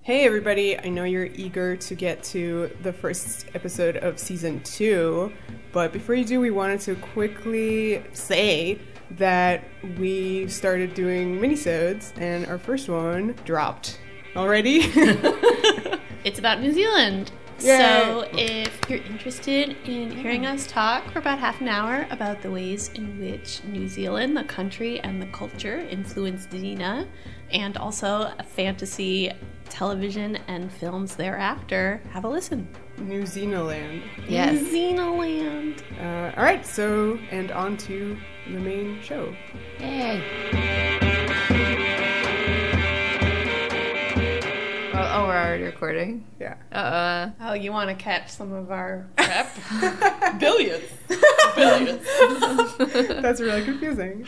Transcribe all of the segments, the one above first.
Hey everybody, I know you're eager to get to the first episode of season 2, but before you do, we wanted to quickly say that we started doing minisodes and our first one dropped already. It's about New Zealand. Yay. So if you're interested in hearing us talk for about half an hour about the ways in which New Zealand, the country and the culture, influenced Xena, and also fantasy television and films thereafter, have a listen. New Xenaland. Yes. New Xenaland. All right, so, and on to the main show. Yay. Oh, we're already recording? Yeah. Oh, you want to catch some of our prep? Billions. That's really confusing.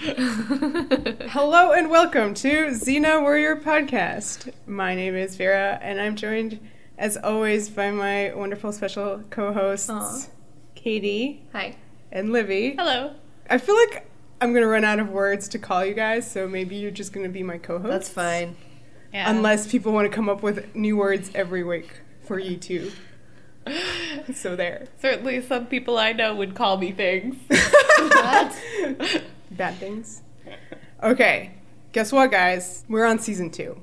Hello and welcome to Xena Warrior Podcast. My name is Vera, and I'm joined, as always, by my wonderful special co-hosts, Katie. Hi. And Livy. Hello. I feel like I'm going to run out of words to call you guys, so maybe you're just going to be my co-host. That's fine. Yeah. Unless people want to come up with new words every week for you two. So there. Certainly some people I know would call me things. What? Bad things. Okay. Guess what, guys? We're on season 2.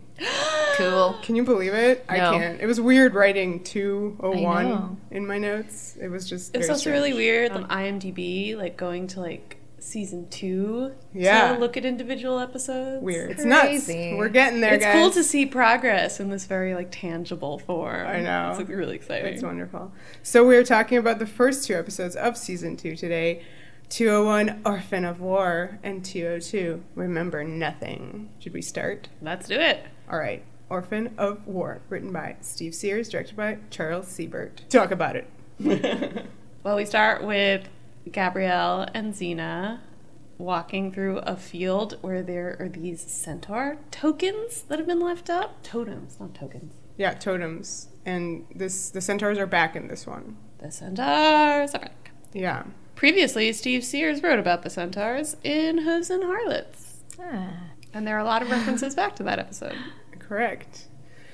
Cool. Can you believe it? No. I can't. It was weird writing 201 I know. in my notes. It was just It's very also strange. really weird on IMDb, like going to like season 2 Yeah. to look at individual episodes. Weird. It's Crazy. nuts. We're getting there, It's guys. cool to see progress in this very like tangible form. I know. It's like, really exciting. It's wonderful. So we're talking about the first 2 episodes of season 2 today. 201, Orphan of War, and 202, Remember Nothing. Should we start? Let's do it. All right. Orphan of War, written by Steve Sears, directed by Charles Siebert. Talk about it. Well, we start with Gabrielle and Xena walking through a field where there are these centaur tokens that have been left up. Totems, not tokens. Yeah, totems. And the centaurs are back in this one. The centaurs are back. Yeah. Previously, Steve Sears wrote about the centaurs in Hooves and Harlots. Ah. And there are a lot of references back to that episode. Correct.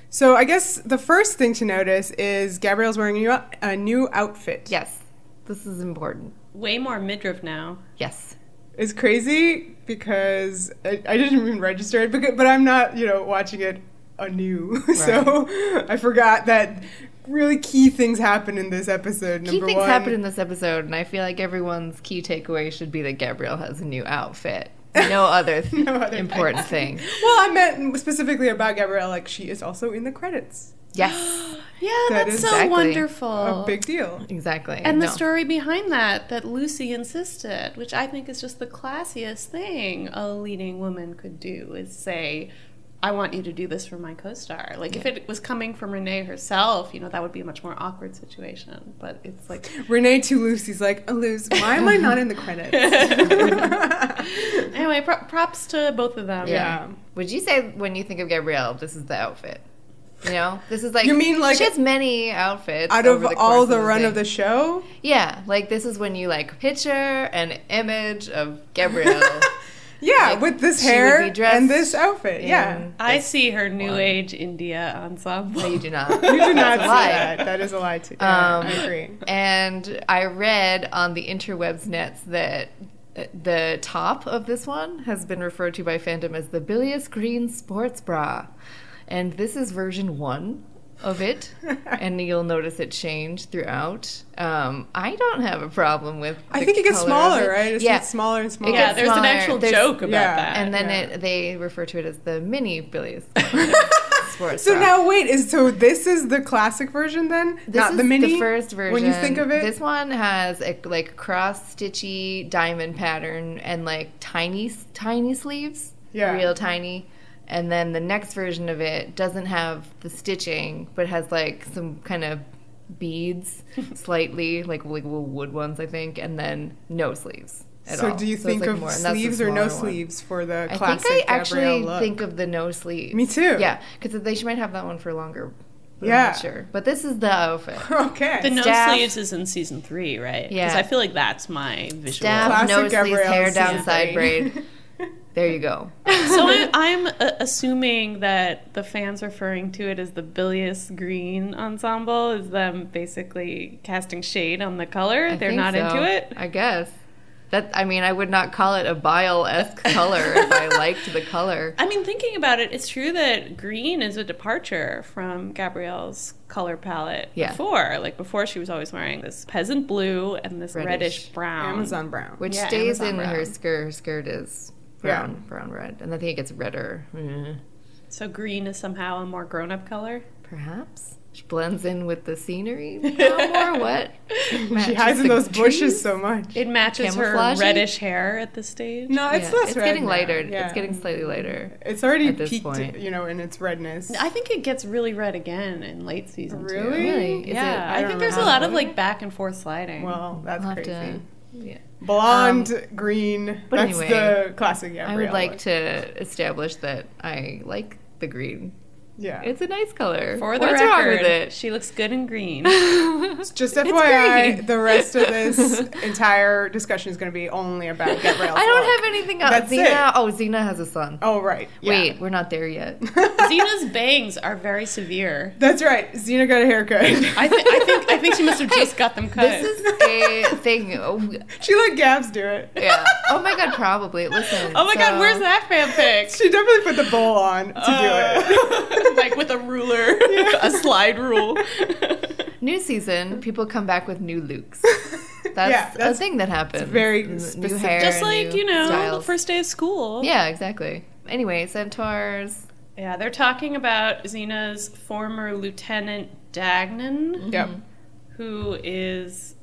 So I guess the first thing to notice is Gabrielle's wearing a new outfit. Yes. This is important. Way more midriff now. Yes. It's crazy because I didn't even register it, but I'm not, watching it anew. Right. So I forgot that really key things happen in this episode. Key things happen in this episode, and I feel like everyone's key takeaway should be that Gabrielle has a new outfit. No other, important thing. Well, I meant specifically about Gabrielle, like she is also in the credits. Yes. Yeah, That that's is so exactly wonderful. A big deal. Exactly. And the No. story behind that Lucy insisted, which I think is just the classiest thing a leading woman could do, is say, I want you to do this for my co-star. Like, if it was coming from Renee herself, that would be a much more awkward situation. But it's like... Renee to Lucy's like, oh, Luce, why am I not in the credits? Anyway, props to both of them. Yeah. Would you say when you think of Gabrielle, this is the outfit? This is like... You mean like... She has many outfits Out of over the all course the of run thing. of the show? Yeah, like this is when you like picture an image of Gabrielle. Yeah, Like, with this she would hair be dressed and this outfit. Yeah. in I this see her New one. Age India ensemble. No, you do not. You do not That's see a lie. that. That is a lie too. Yeah, I agree. And I read on the interwebs nets that the top of this one has been referred to by fandom as the bilious green sports bra. And this is version 1 of it, and you'll notice it changed throughout. I don't have a problem with the I think it gets color of smaller, it. right? It Yeah. gets smaller and smaller. Yeah, gets there's an smaller. actual There's- joke about yeah. that. And then Yeah. they refer to it as the mini bilious sports So bra. now wait, so this is the classic version then? This Not is the mini? the first version. When you think of it? This one has a like cross-stitchy diamond pattern and like tiny sleeves. Yeah. Real tiny. And then the next version of it doesn't have the stitching, but has like some kind of beads, slightly, like little wood ones, I think, and then no sleeves at all. So do you it's think like of more, and that's the sleeves or no smaller one. sleeves for the I classic think I Gabrielle actually look? think of the no sleeves. Me too. Yeah, because they might have that one for longer. But Yeah. I'm not sure. But this is the outfit. Okay. The no Staff- sleeves is in season 3, right? Yeah. Because I feel like that's my visual. Staff, Classic no sleeves, Gabrielle hair season down, side three. braid. There you go. So I'm assuming that the fans referring to it as the bilious green ensemble is them basically casting shade on the color. They're not into it. I guess. I would not call it a bile-esque color if I liked the color. I mean, thinking about it, it's true that green is a departure from Gabrielle's color palette before. Like, before she was always wearing this peasant blue and this reddish brown. Amazon brown. Which stays in her skirt. Her skirt is brown red. And I think it gets redder. So green is somehow a more grown-up color? Perhaps. She blends in with the scenery more. What? She hides in those bushes so much. It matches her reddish hair at this stage. No, it's less it's red getting now. lighter. Yeah. It's getting slightly lighter. It's already at this peaked, point. in its redness. I think it gets really red again in late season two. Really? Yeah, I think there's a lot of like back and forth sliding. Well, that's crazy. Yeah. Blonde, green. But that's anyway, the classic Gabrielle. I would like to establish that I like the green. Yeah. It's a nice color. For the What's record, wrong with it? she looks good in green. Just FYI, green. the rest of this entire discussion is going to be only about Gabrielle's I don't look. have anything else. That's Xena. it. Oh, Xena has a son. Oh, right. Yeah. Wait, we're not there yet. Xena's bangs are very severe. That's right. Xena got a haircut. I think she must have just got them cut. This is a thing. She let Gabs do it. Yeah. Oh my god, probably. Listen. Oh my god, where's that fanfic? She definitely put the bowl on to do it. Like with a ruler, a slide rule. New season, people come back with new looks. That's a thing that happens. Very new specific. hair, Just like, new the styles. first day of school. Yeah, exactly. Anyway, centaurs. Yeah, they're talking about Xena's former Lieutenant Dagnan, Yep. who is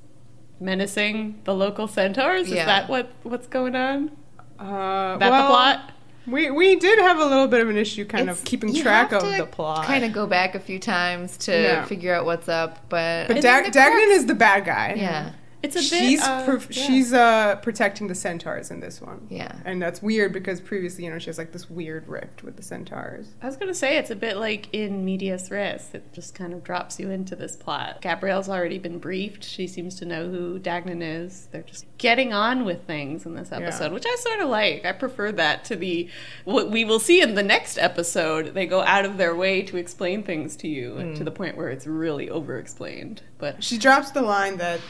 menacing the local centaurs. Is that what's going on? The plot? We did have a little bit of an issue kind of keeping track of the plot. Kind of go back a few times to figure out what's up, but Dagnan is the bad guy. yeah. It's a bit... She's protecting the centaurs in this one. Yeah. And that's weird because previously, she has like this weird rift with the centaurs. I was going to say, it's a bit like in medias res. It just kind of drops you into this plot. Gabrielle's already been briefed. She seems to know who Dagnan is. They're just getting on with things in this episode, which I sort of like. I prefer that to what we will see in the next episode. They go out of their way to explain things to you to the point where it's really over-explained. But she drops the line that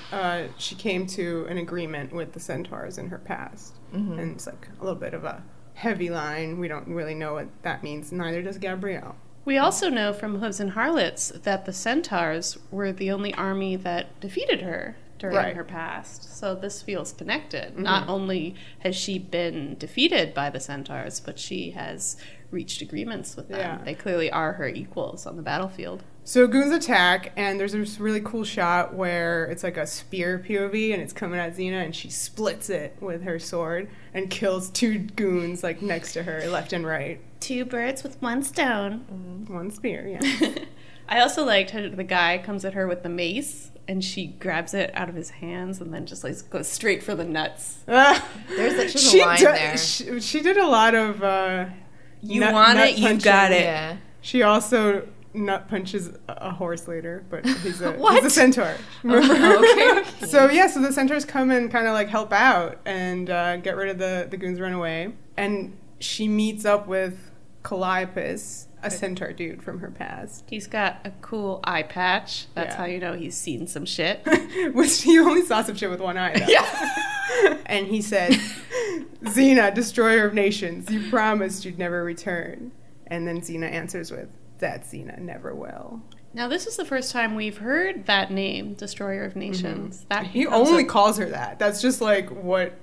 she came to an agreement with the centaurs in her past. Mm-hmm. And it's like a little bit of a heavy line. We don't really know what that means. Neither does Gabrielle. We also know from Hooves and Harlots that the centaurs were the only army that defeated her during her past. So this feels connected. Mm-hmm. Not only has she been defeated by the centaurs, but she has reached agreements with them. Yeah. They clearly are her equals on the battlefield. So goons attack, and there's this really cool shot where it's like a spear POV, and it's coming at Xena, and she splits it with her sword and kills two goons like next to her, left and right. Two birds with one stone. One spear, yeah. I also liked how the guy comes at her with the mace, and she grabs it out of his hands and then just like goes straight for the nuts. There's a line there. She did a lot of you want it, you got it. Yeah. She also nut punches a horse later, but he's a centaur. Remember? Okay. So the centaurs come and kind of like help out and get rid of the goons run away. And she meets up with Calliope, a centaur dude from her past. He's got a cool eye patch. That's how you know he's seen some shit. Which he only saw some shit with one eye, though. Yeah. And he said, Xena, destroyer of nations, you promised you'd never return. And then Xena answers with, that Xena never will. Now, this is the first time we've heard that name, Destroyer of Nations. Mm-hmm. He only calls her that. That's just like what,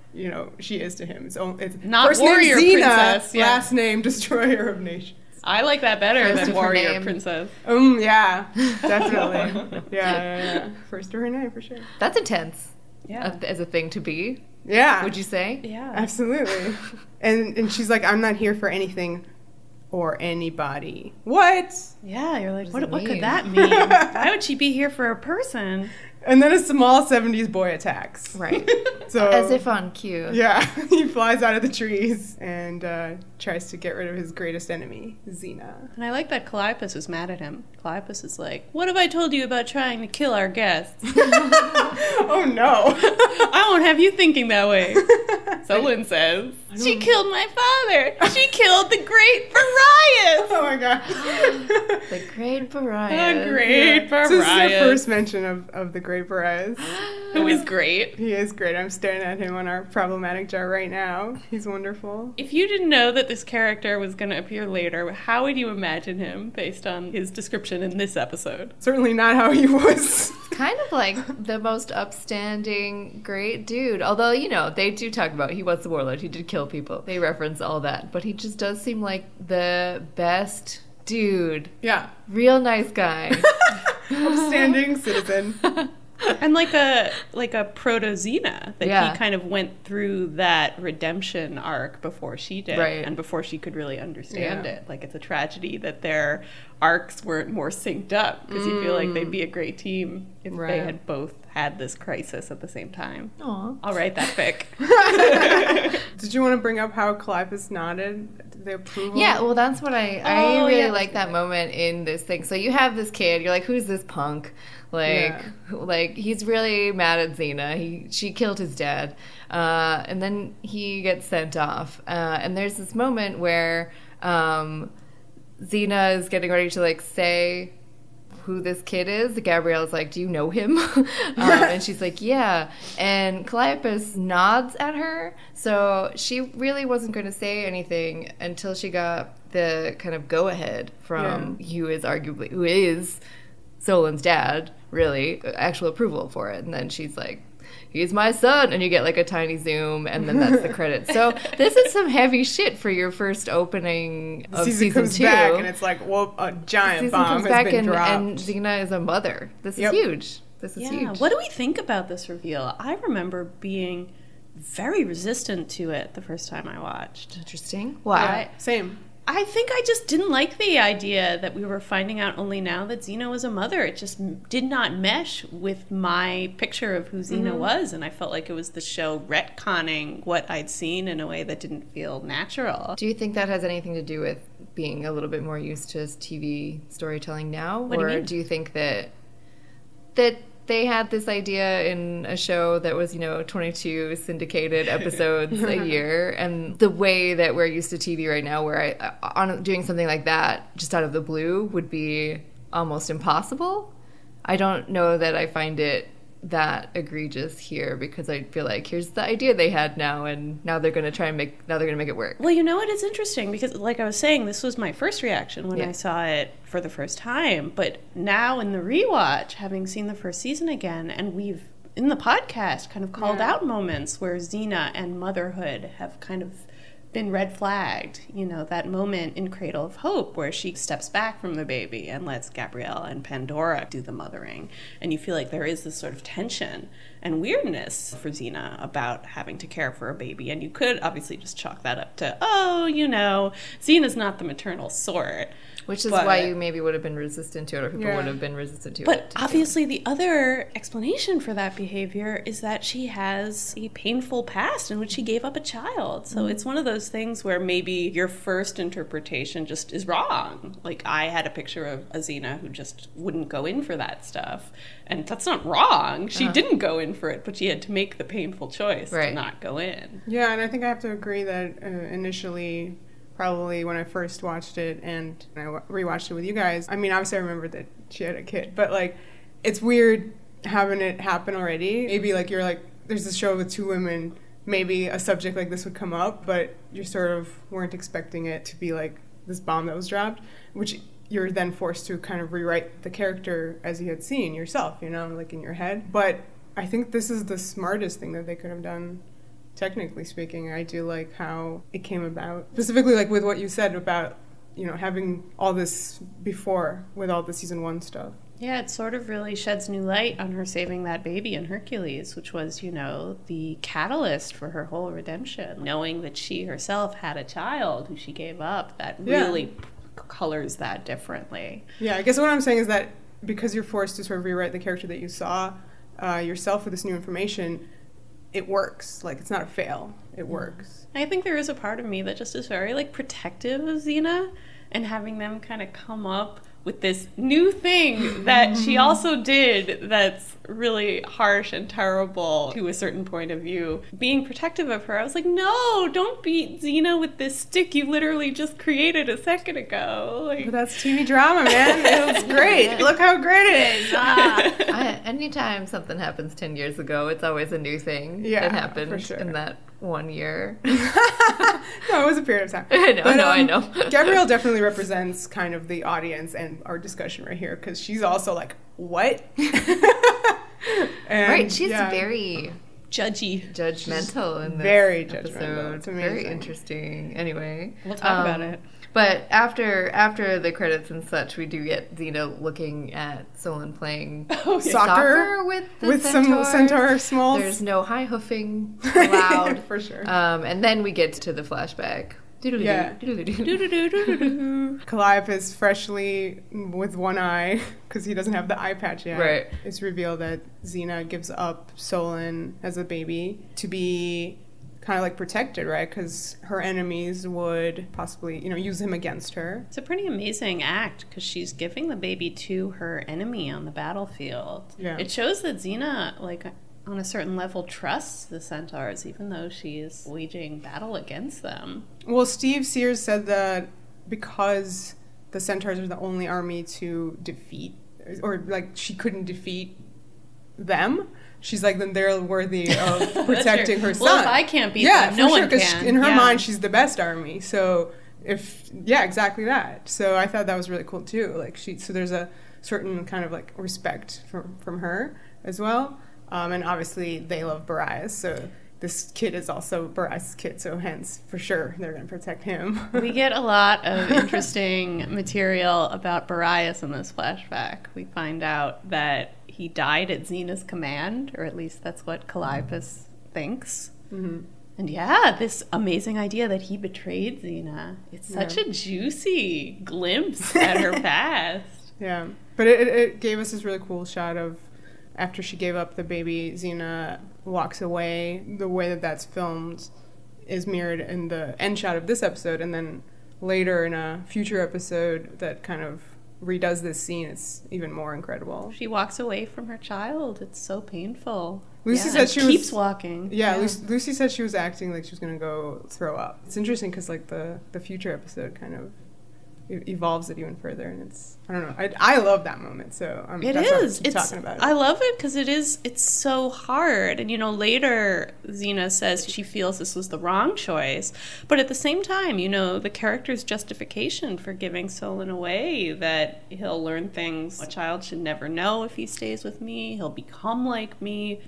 she is to him. It's not first warrior name Xena, princess. Yeah. Last name Destroyer of Nations. I like that better First than warrior princess. Yeah, definitely. yeah. First of her name, for sure. That's intense. Yeah. As a thing to be. Yeah. Would you say? Yeah. Absolutely. and she's like, I'm not here for anything or anybody. What? Yeah, you're like, what could that mean? Why would she be here for a person? And then a small 70s boy attacks. Right. So as if on cue. Yeah. He flies out of the trees and tries to get rid of his greatest enemy, Xena. And I like that Calliope was mad at him. Calliope is like, what have I told you about trying to kill our guests? Oh, no. I won't have you thinking that way. Solan says, she killed my father. She killed the Great Borias. Oh my god. The Great Borias. The Great Borias. So this is the first mention of the Great Borias. Who is great. He is great. I'm staring at him on our problematic jar right now. He's wonderful. If you didn't know that this character was going to appear later, how would you imagine him based on his description in this episode? Certainly not how he was. Kind of like the most upstanding, great dude. Although, you know, they do talk about he was the warlord. He did kill people. They reference all that. But he just does seem like the best dude. Yeah. Real nice guy. Upstanding citizen. And like a proto Xena, that Yeah. he kind of went through that redemption arc before she did, Right. and before she could really understand Yeah. it. Like, it's a tragedy that their arcs weren't more synced up, because you feel like they'd be a great team if they Right. had both had this crisis at the same time. Aw. I'll write that fic. Did you want to bring up how Calliope nodded? Did they approve? Yeah, well, that's what I Oh, really yeah. like that moment in this thing. So you have this kid, you're like, who's this punk? Like he's really mad at Xena. She killed his dad, and then he gets sent off. And there's this moment where Xena is getting ready to like say who this kid is. Gabrielle's like, do you know him? And she's like, yeah. And Calliope nods at her. So she really wasn't going to say anything until she got the kind of go-ahead from who is Solan's dad, really, actual approval for it. And then she's like, he's my son. And you get like a tiny zoom, and then that's the credits. So this is some heavy shit for your first opening of season comes 2. back and it's like, well, a giant Season bomb comes has back been dropped. and Xena is a mother. This is Yep. huge. This is Yeah. huge. What do we think about this reveal? I remember being very resistant to it the first time I watched. Interesting. Why? Same. I think I just didn't like the idea that we were finding out only now that Xena was a mother. It just did not mesh with my picture of who Xena was, and I felt like it was the show retconning what I'd seen in a way that didn't feel natural. Do you think that has anything to do with being a little bit more used to TV storytelling now? What do you or mean? do you think that they had this idea in a show that was, 22 syndicated episodes a year, and the way that we're used to TV right now, where doing something like that just out of the blue would be almost impossible? I don't know that I find it that egregious here, because I feel like here's the idea they had now, and now they're going to make it work. Well, you know what? It's interesting because, like I was saying, this was my first reaction when I saw it for the first time. But now in the rewatch, having seen the first season again, and we've, in the podcast, kind of called out moments where Xena and motherhood have kind of been red flagged. That moment in Cradle of Hope where she steps back from the baby and lets Gabrielle and Pandora do the mothering. And you feel like there is this sort of tension and weirdness for Xena about having to care for a baby. And you could obviously just chalk that up to, Xena's not the maternal sort. Which is why you maybe would have been resistant to it, or people would have been resistant to it. But obviously the other explanation for that behavior is that she has a painful past in which she gave up a child. So it's one of those things where maybe your first interpretation just is wrong. Like, I had a picture of a Xena who just wouldn't go in for that stuff. And that's not wrong. She didn't go in for it, but she had to make the painful choice to not go in. Yeah, and I think I have to agree that initially, probably when I first watched it and I rewatched it with you guys, I mean, obviously I remember that she had a kid, but like, it's weird having it happen already. Maybe like you're like, there's this show with two women, maybe a subject like this would come up, but you sort of weren't expecting it to be like this bomb that was dropped, which you're then forced to kind of rewrite the character as you had seen yourself, like in your head. But I think this is the smartest thing that they could have done. Technically speaking, I do like how it came about. Specifically, like with what you said about, having all this before with all the season 1 stuff. Yeah, it sort of really sheds new light on her saving that baby in Hercules, which was, the catalyst for her whole redemption. Knowing that she herself had a child who she gave up, that really colors that differently. Yeah, I guess what I'm saying is that because you're forced to sort of rewrite the character that you saw yourself with this new information, it works. Like, it's not a fail. It works. I think there is a part of me that just is very, protective of Xena, and having them kind of come up with this new thing that she also did that's really harsh and terrible to a certain point of view. Being protective of her, I was like, no, don't beat Xena with this stick you literally just created a second ago. Like, but that's TV drama, man. It was great. Look how great it is. Anytime something happens 10 years ago, it's always a new thing that happened in that 1 year. No, it was a period of time. I know. Gabrielle definitely represents kind of the audience and our discussion right here, because she's also like, what? And, right, she's very judgmental in this very episode. Judgmental. It's amazing. Very interesting. Anyway, we'll talk about it. But after the credits and such, we do get Xena looking at Solan playing soccer with some centaur smalls. There's no high hoofing allowed. For sure. And then we get to the flashback. Calliope freshly with one eye, because he doesn't have the eye patch yet. Right. It's revealed that Xena gives up Solan as a baby to be kind of like protected, right? Because her enemies would possibly, use him against her. It's a pretty amazing act, because she's giving the baby to her enemy on the battlefield. Yeah. It shows that Xena, like, on a certain level, trusts the centaurs, even though she is waging battle against them. Well, Steve Sears said that because the centaurs are the only army to defeat, or like she couldn't defeat them, she's like, then they're worthy of protecting her son. Well, if I can't beat them, no one can. In her mind, she's the best army. So exactly that. So I thought that was really cool too. Like so there's a certain kind of like respect from her as well. And obviously they love Borias, so this kid is also Borias' kid, so hence, for sure, they're going to protect him. We get a lot of interesting material about Borias in this flashback. We find out that he died at Xena's command, or at least that's what Calliope thinks. Mm-hmm. And this amazing idea that he betrayed Xena. It's such a juicy glimpse at her past. Yeah, but it gave us this really cool shot of, after she gave up the baby, Xena walks away. The way that that's filmed is mirrored in the end shot of this episode, and then later in a future episode that kind of redoes this scene, it's even more incredible. She walks away from her child. It's so painful. Lucy said she keeps walking. Yeah, Lucy said she was acting like she was going to go throw up. It's interesting because like the future episode kind of evolves it even further, and it's, I don't know, I love that moment, so that's what I'm talking about. I love it because it's so hard, and later Xena says she feels this was the wrong choice, but at the same time, the character's justification for giving Solan away, that he'll learn things a child should never know if he stays with me, he'll become like me,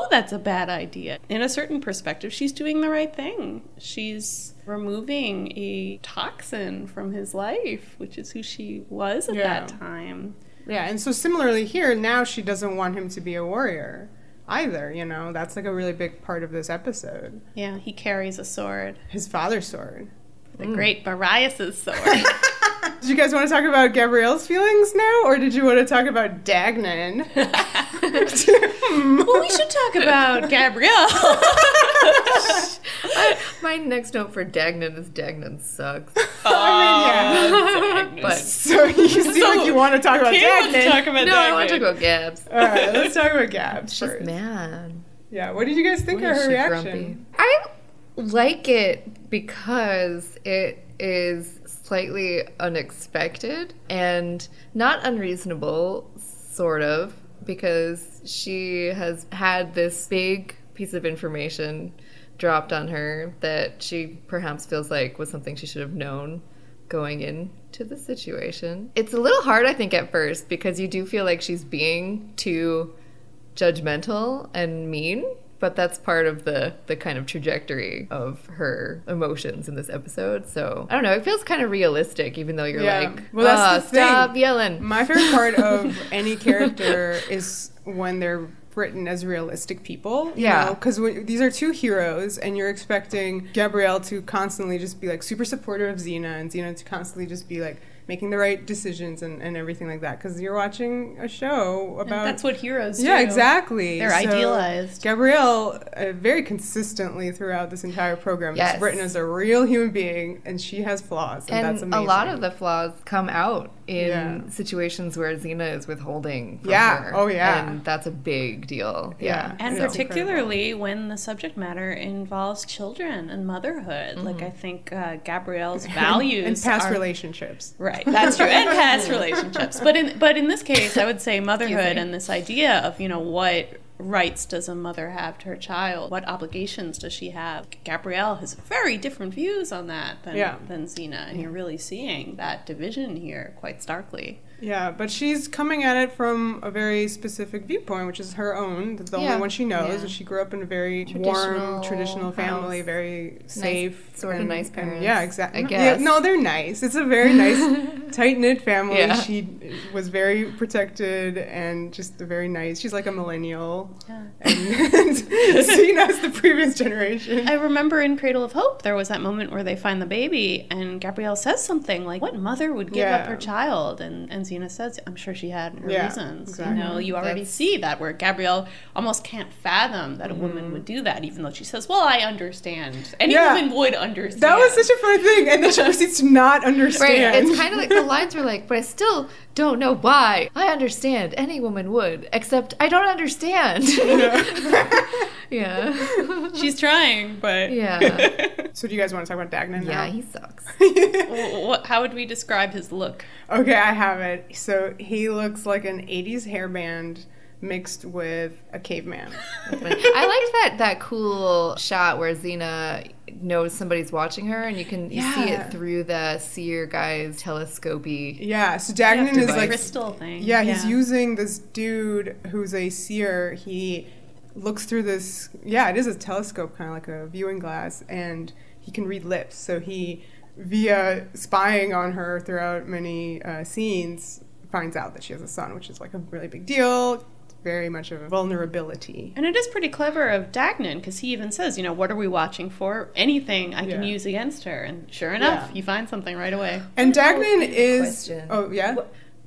that's a bad idea. In a certain perspective, she's doing the right thing. She's removing a toxin from his life, which is who she was at that time. Yeah, and so similarly here, now she doesn't want him to be a warrior either, That's like a really big part of this episode. Yeah, he carries a sword. His father's sword. The Great Borias' sword. Did you guys want to talk about Gabrielle's feelings now, or did you want to talk about Dagnan? Well, we should talk about Gabrielle. My next note for Dagnan is Dagnan sucks. But so you seem like you want to talk about Dagnan. I want to talk about Gabs. All right, let's talk about Gabs. She's mad. Yeah, what did you guys think of her reaction? Grumpy? I like it because it is slightly unexpected and not unreasonable, sort of, because she has had this big piece of information dropped on her that she perhaps feels like was something she should have known going into the situation. It's a little hard, I think, at first, because you do feel like she's being too judgmental and mean, but that's part of the kind of trajectory of her emotions in this episode. So, I don't know, it feels kind of realistic, even though you're that's stop yelling. My favorite part of any character is when they're written as realistic people, because these are two heroes, and you're expecting Gabrielle to constantly just be like super supportive of Xena, and Xena to constantly just be like making the right decisions and everything like that, because you're watching a show about... And that's what heroes do. Yeah, exactly. They're idealized. Gabrielle, very consistently throughout this entire program, is written as a real human being, and she has flaws, and that's amazing. A lot of the flaws come out in situations where Xena is withholding from Yeah. her. Oh, yeah. And that's a big deal. Yeah. And It's particularly when the subject matter involves children and motherhood. Like, I think Gabrielle's values and past are... relationships. Right, that's true. And past relationships. But in this case, I would say motherhood and this idea of, what rights does a mother have to her child? What obligations does she have? Gabrielle has very different views on that than Xena, and you're really seeing that division here quite starkly. Yeah, but she's coming at it from a very specific viewpoint, which is her own. The only one she knows. Yeah. She grew up in a very warm, traditional family, house. very safe. Nice parents. Yeah, exactly. I guess. Yeah, no, they're nice. It's a very nice, tight-knit family. Yeah. She was very protected and just a very nice. She's like a millennial. Yeah. And seen as the previous generation. I remember in Cradle of Hope, there was that moment where they find the baby, and Gabrielle says something like, what mother would give up her child? And Xena says, I'm sure she had her reasons. Exactly. You already see that, where Gabrielle almost can't fathom that a woman would do that, even though she says, well, I understand. Any woman would understand. That was such a fun thing. And then she proceeds to not understand. Right, it's kind of like the lines were like, but I still don't know why. I understand. Any woman would, except I don't understand. Yeah. She's trying, but... Yeah. So do you guys want to talk about Dagnan now? Yeah, he sucks. How would we describe his look? Okay, I have it. So he looks like an 80s hairband mixed with a caveman. I liked that cool shot where Xena knows somebody's watching her, and you see it through the seer guy's telescopy. Yeah, so Dagnan is like crystal thing. Yeah, he's using this dude who's a seer. He looks through this. Yeah, it is a telescope, kind of like a viewing glass, and he can read lips. So he, via spying on her throughout many scenes, finds out that she has a son, which is like a really big deal. Very much of a vulnerability. And it is pretty clever of Dagnan, because he even says, what are we watching for? Anything I can use against her. And sure enough, you find something right away. And Dagnan is... Question. Oh, yeah?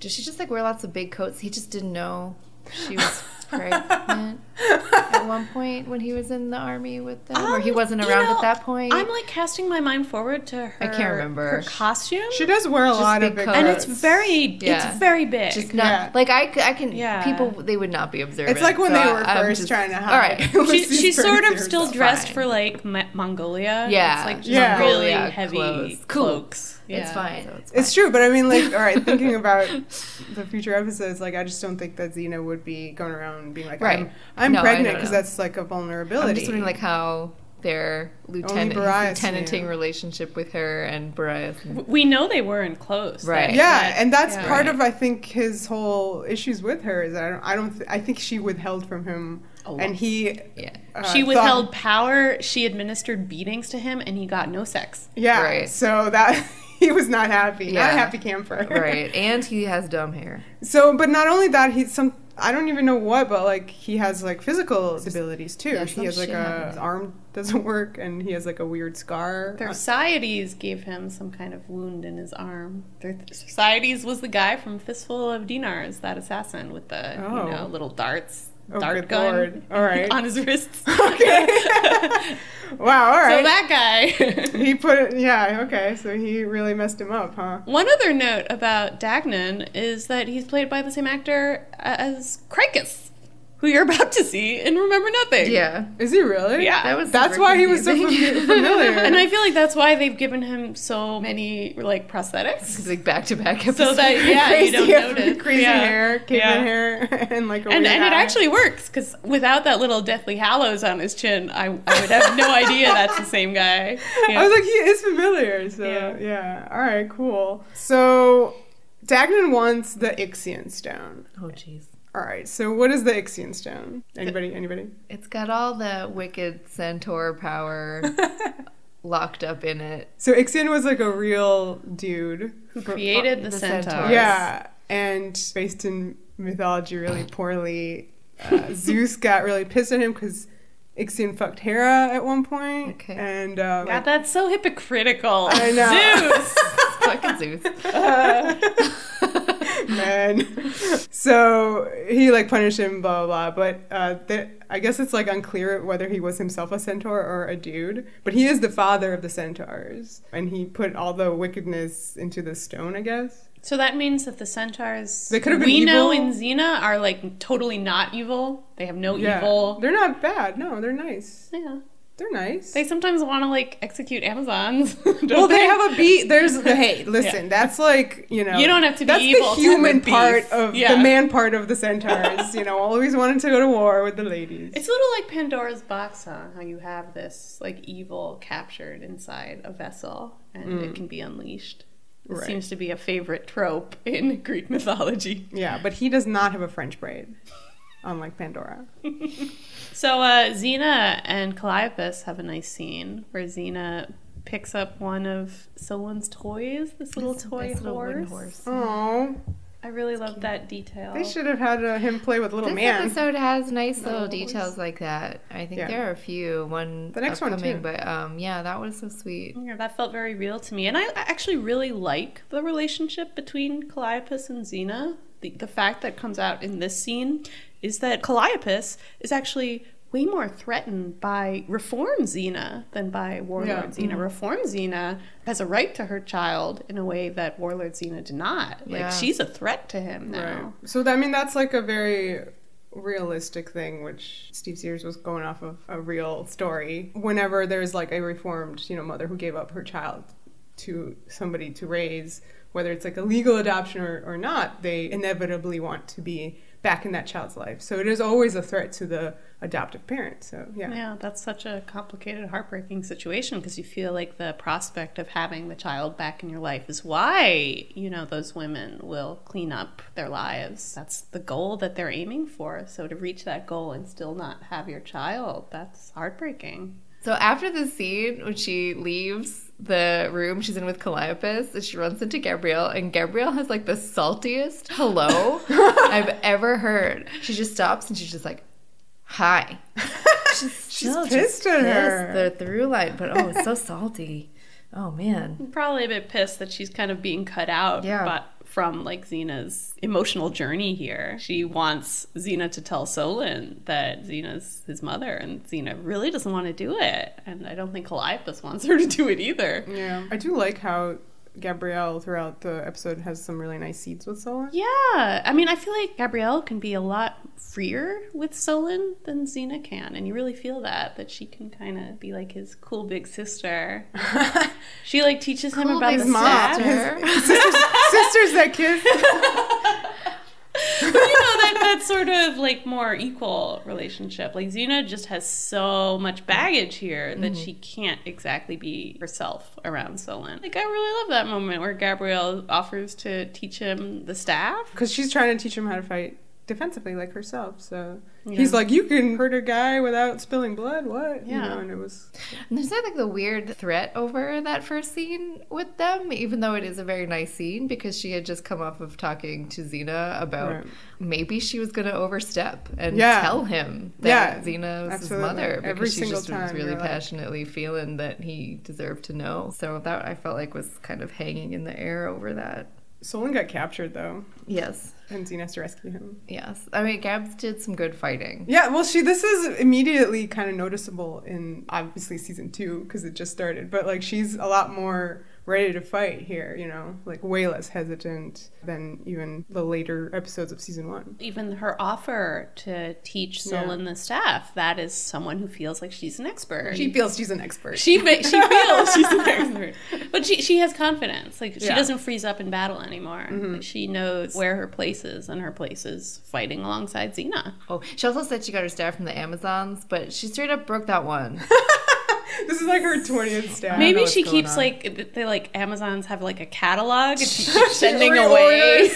Does she just wear lots of big coats? He just didn't know she was pregnant at one point when he was in the army with them, or he wasn't around at that point. I'm like casting my mind forward to her. I can't remember her costume. She does wear a lot of big coats. And it's very big. Just not like I can. People, they would not be observant. It's like when they were first trying to hide. All right, she's sort of still dressed for like Mongolia. Yeah, it's like really heavy clothes. cloaks. Yeah. It's fine. So it's true, but I mean, like, all right, thinking about the future episodes, like, I just don't think that Xena would be going around being like, I'm pregnant, because that's like a vulnerability. I'm just wondering, like, how their lieutenanting relationship with her and Borias. We know they weren't close, right? Yeah, and that's part of, I think, his whole issues with her is that I think she withheld from him. And he... she withheld power, she administered beatings to him, and he got no sex. Yeah, right. So that... He was not happy. Not a happy camper. Right. And he has dumb hair. So, but not only that, I don't even know what, but like he has like physical disabilities too. Yeah, he has like his arm doesn't work, and he has like a weird scar. Thersites gave him some kind of wound in his arm. Thersites was the guy from Fistful of Dinars, that assassin with the little darts. Dart gun Lord. All right. on his wrists. Okay. Wow, all right. So that guy. He put it, okay. So he really messed him up, huh? One other note about Dagnan is that he's played by the same actor as Cricus, who you're about to see in Remember Nothing. Yeah. Is he really? Yeah. That's why he was so familiar. And I feel like that's why they've given him so many, like, prosthetics. Like, back-to-back episodes. So that, you don't notice. Crazy hair, caveman hair, and like a weird and it eye. actually works, because without that little Deathly Hallows on his chin, I would have no idea that's the same guy. Yeah. I was like, he is familiar. So, yeah. All right, cool. So, Dagnan wants the Ixian stone. Oh, jeez. All right, so what is the Ixian stone? Anybody? It's got all the wicked centaur power locked up in it. So Ixian was like a real dude who created the centaurs. Yeah, and based in mythology really poorly. Zeus got really pissed at him because Ixian fucked Hera at one point. Okay. And God, that's so hypocritical. I know. Zeus. Fucking Zeus. Man. So he like punished him, blah, blah, blah. But I guess it's like unclear whether he was himself a centaur or a dude. But he is the father of the centaurs. And he put all the wickedness into the stone, I guess. So that means that the centaurs They could have been we know evil. in Xena are like totally not evil. They have no evil. They're not bad. No, they're nice. Yeah. They're nice. They sometimes want to like execute Amazons. Well, they have a beat. There's hey, listen. That's like you don't have to be that's evil. The human to part beef. of the man part of the centaurs. Always wanted to go to war with the ladies. It's a little like Pandora's box, huh? How you have this like evil captured inside a vessel, and it can be unleashed. It Right. seems to be a favorite trope in Greek mythology. Yeah, but he does not have a French braid, unlike Pandora. So Xena and Calliope have a nice scene where Xena picks up one of Solan's toys, this little toy Nice little wooden horse. Oh, I really love that detail. they should have had him play with little This man. episode has nice little Little details horse. like that. I think Yeah. there are a few. The next one, too. But yeah, that was so sweet. Yeah, that felt very real to me. And I actually really like the relationship between Calliope and Xena. The fact that comes out in this scene is that Calliope is actually way more threatened by Reform Xena than by Warlord Xena. Reform Xena has a right to her child in a way that Warlord Xena did not. Like, Yeah. she's a threat to him now. Right. So that's like a very realistic thing, which Steve Sears was going off of a real story. Whenever there's like a reformed, mother who gave up her child to somebody to raise, whether it's like a legal adoption or not, they inevitably want to be back in that child's life. So it is always a threat to the adoptive parent. So Yeah, that's such a complicated, heartbreaking situation because you feel like the prospect of having the child back in your life is why, those women will clean up their lives. That's the goal that they're aiming for. So to reach that goal and still not have your child, that's heartbreaking. So after the scene, when she leaves the room she's in with Calliope, she runs into Gabrielle, and Gabrielle has like the saltiest hello I've ever heard. She just stops and she's just like, hi. she's pissed at her. The through line, but it's so salty. Oh man. I'm probably a bit pissed that she's kind of being cut out but from like Xena's emotional journey here. She wants Xena to tell Solan that Xena's his mother, and Xena really doesn't want to do it. And I don't think Calliope wants her to do it either. Yeah. I do like how Gabrielle throughout the episode has some really nice scenes with Solan. Yeah. I mean, I feel like Gabrielle can be a lot freer with Solan than Xena can. And you really feel that she can kind of be like his cool big sister. She like teaches him about his the mom. staff. Sisters that kiss. But that sort of like more equal relationship. Like Xena just has so much baggage here that she can't exactly be herself around Solan. Like I really love that moment where Gabrielle offers to teach him the staff. Because she's trying to teach him how to fight defensively like herself. So he's like, you can hurt a guy without spilling blood? What? Yeah. And it was... And there's like the weird threat over that first scene with them, even though it is a very nice scene, because she had just come off of talking to Xena about maybe she was going to overstep and tell him that Xena was his mother, because every she single just time was really passionately feeling that he deserved to know. So that I felt like was kind of hanging in the air over that. Solan got captured, though. Yes. And Xena has to rescue him. Yes. I mean, Gabs did some good fighting. Yeah, well, this is immediately kind of noticeable in, obviously, season 2, because it just started. But, like, she's a lot more ready to fight here, like way less hesitant than even the later episodes of season 1. Even her offer to teach Solan the staff, that is someone who feels like she's an expert. She feels she's an expert. She feels she's an expert. But she has confidence. Like, she doesn't freeze up in battle anymore. Like, she knows where her place is, and her place is fighting alongside Xena. Oh, she also said she got her staff from the Amazons, but she straight up broke that one. This is like her 20th staff. Maybe she keeps like they like Amazons have like a catalog and she keeps sending away.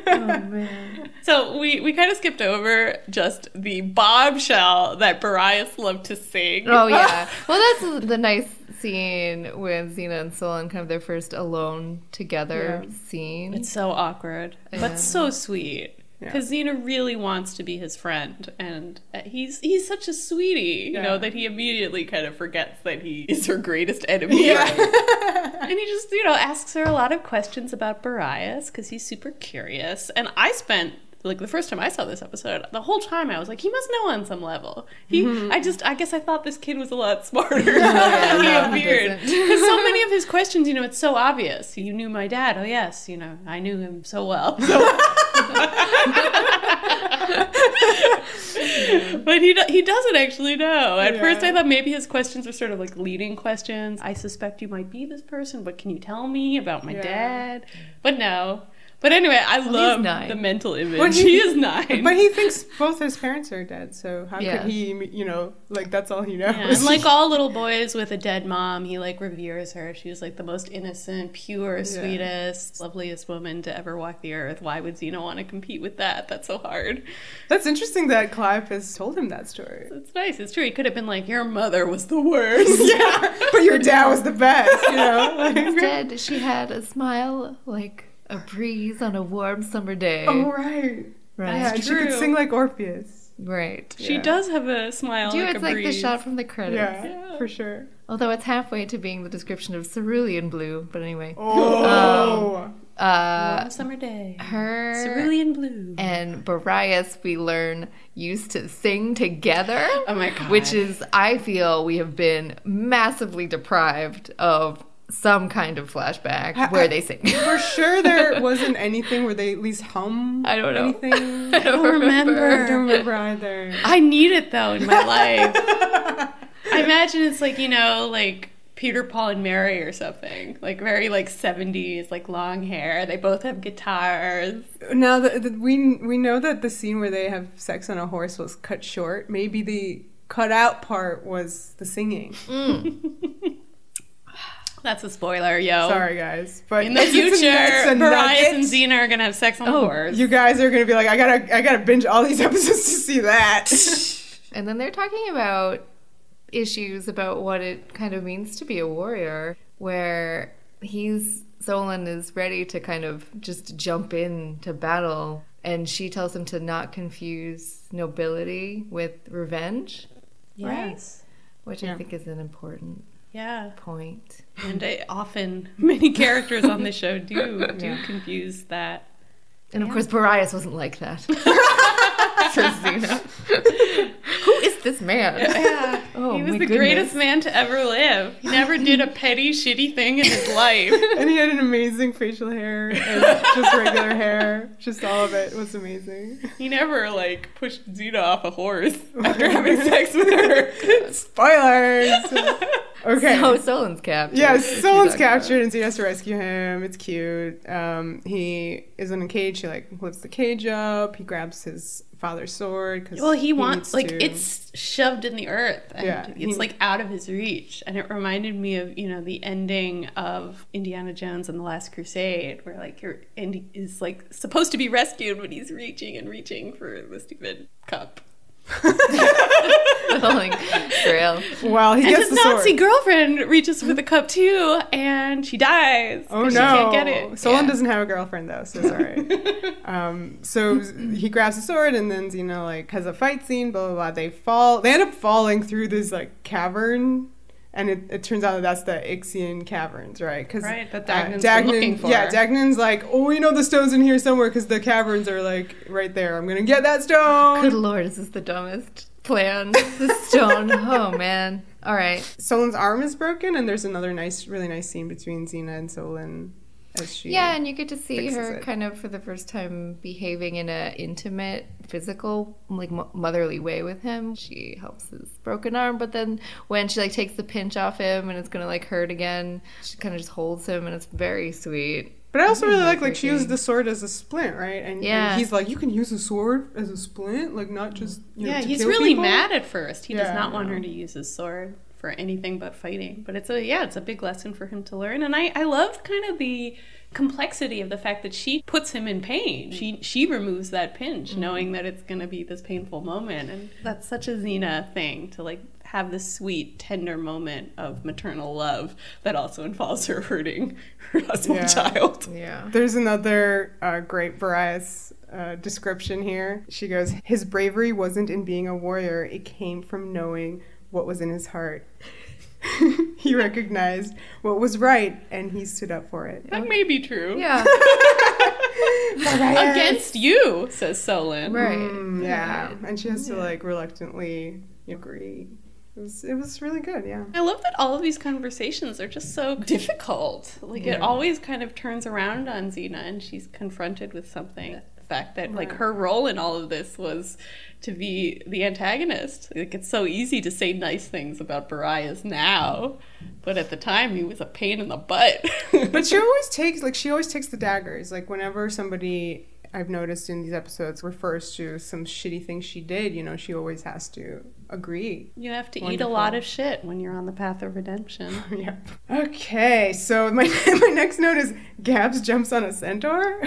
Oh man. So we kind of skipped over just the bombshell that Borias loved to sing. Oh yeah. Well, that's the nice scene when Xena and Solan kind of their first alone together scene. It's so awkward, but so sweet. Because Xena really wants to be his friend, and he's such a sweetie, you know, that he immediately kind of forgets that he is her greatest enemy. Yeah. And he just, asks her a lot of questions about Borias, because he's super curious. And I spent like the first time I saw this episode, the whole time I was like, he must know on some level. I guess I thought this kid was a lot smarter than he appeared. Because so many of his questions, it's so obvious. You knew my dad. Oh yes, I knew him so well. But he doesn't actually know. At first I thought maybe his questions were sort of like leading questions. I suspect you might be this person, but can you tell me about my dad? But no. But anyway, I love the mental image. He is 9. But he thinks both his parents are dead, so how could he, that's all he knows. Yeah. And like all little boys with a dead mom, he like reveres her. She's like the most innocent, pure, sweetest, loveliest woman to ever walk the earth. Why would Xena want to compete with that? That's so hard. That's interesting that Clive has told him that story. It's nice. It's true. He could have been like, your mother was the worst. But your dad was the best, Instead, she had a smile like a breeze on a warm summer day. Oh, right. Yeah, and she could sing like Orpheus. Right. She does have a smile like a breeze. It's like the shot from the credits. Yeah, for sure. Although it's halfway to being the description of cerulean blue, but anyway. Warm summer day. Her cerulean blue. And Borias, we learn, used to sing together. Oh my God. Which is, I feel we have been massively deprived of some kind of flashback where they sing. For sure there wasn't anything where they at least hum. I don't know. Anything. I don't remember. I don't remember either. I need it though in my life. I imagine it's like, like Peter, Paul, and Mary or something. Like very like 70s, like long hair. They both have guitars. Now we know that the scene where they have sex on a horse was cut short. Maybe the cut out part was the singing. That's a spoiler, yo. Sorry, guys, but in the future, Borias and Xena are gonna have sex on a horse. You guys are gonna be like, I gotta binge all these episodes to see that. And then they're talking about issues about what it kind of means to be a warrior, where Solan is ready to kind of just jump into battle, and she tells him to not confuse nobility with revenge. Yes. Right? Which I think is an important point. And often many characters on the show do confuse that. And of course Borias wasn't like that. Says Xena. Who is this man? Yeah. Oh, he was the greatest man to ever live. He never did a petty, shitty thing in his life. And he had an amazing facial hair and just regular hair. Just all of it was amazing. He never, pushed Xena off a horse after having sex with her. Spoilers! Okay. So Solan's captured. Yes, Solan's captured and Xena has to rescue him. It's cute. He is in a cage. He lifts the cage up. He grabs his father's sword. He wants, it's shoved in the earth. And it's out of his reach. And it reminded me of, the ending of Indiana Jones and the Last Crusade, where Indy is supposed to be rescued, but he's reaching and reaching for the stupid cup. Grail. Well, he gets the sword. His Nazi girlfriend reaches for the cup too, and she dies. Oh no! She can't get it. Solan doesn't have a girlfriend though, so sorry. So he grabs the sword, and then Xena has a fight scene. Blah blah blah. They fall. They end up falling through this cavern. And it turns out that that's the Ixian caverns, right? That Dagnan's been looking for. Yeah, Dagnan's we know the stone's in here somewhere because the caverns are right there. I'm gonna get that stone. Good lord, is this the dumbest plan? The stone. Oh man. All right. Solan's arm is broken, and there's another really nice scene between Xena and Solan as she. Yeah, and you get to see her kind of for the first time behaving in an intimate, physical, motherly way with him. She helps his broken arm, but then when she takes the pinch off him and it's gonna hurt again, she kind of just holds him, and it's very sweet. But I also really like she uses the sword as a splint, right? And he's you can use a sword as a splint, not just to he's kill really people. Mad at first. He does not want her to use his sword for anything but fighting. But it's a big lesson for him to learn. And I love kind of the complexity of the fact that she puts him in pain. She removes that pinch, knowing that it's going to be this painful moment. And that's such a Xena thing to have this sweet, tender moment of maternal love that also involves her hurting her small child. Yeah. There's another Great Borias description here. She goes, his bravery wasn't in being a warrior. It came from knowing what was in his heart. He recognized what was right, and he stood up for it. That may be true. Yeah. Against you, says Solan. Right. Yeah, and she has to like reluctantly agree. It was really good, yeah. I love that all of these conversations are just so difficult. Like, it always kind of turns around on Xena, and she's confronted with something. The fact that, like, her role in all of this was to be the antagonist. Like, it's so easy to say nice things about Borias now, but at the time, he was a pain in the butt. But she always takes the daggers. Like, whenever somebody, I've noticed in these episodes, refers to some shitty thing she did, you know, she always has to agree. You have to eat a lot of shit when you're on the path of redemption. Yeah. Okay, so my next note is Gabs jumps on a centaur.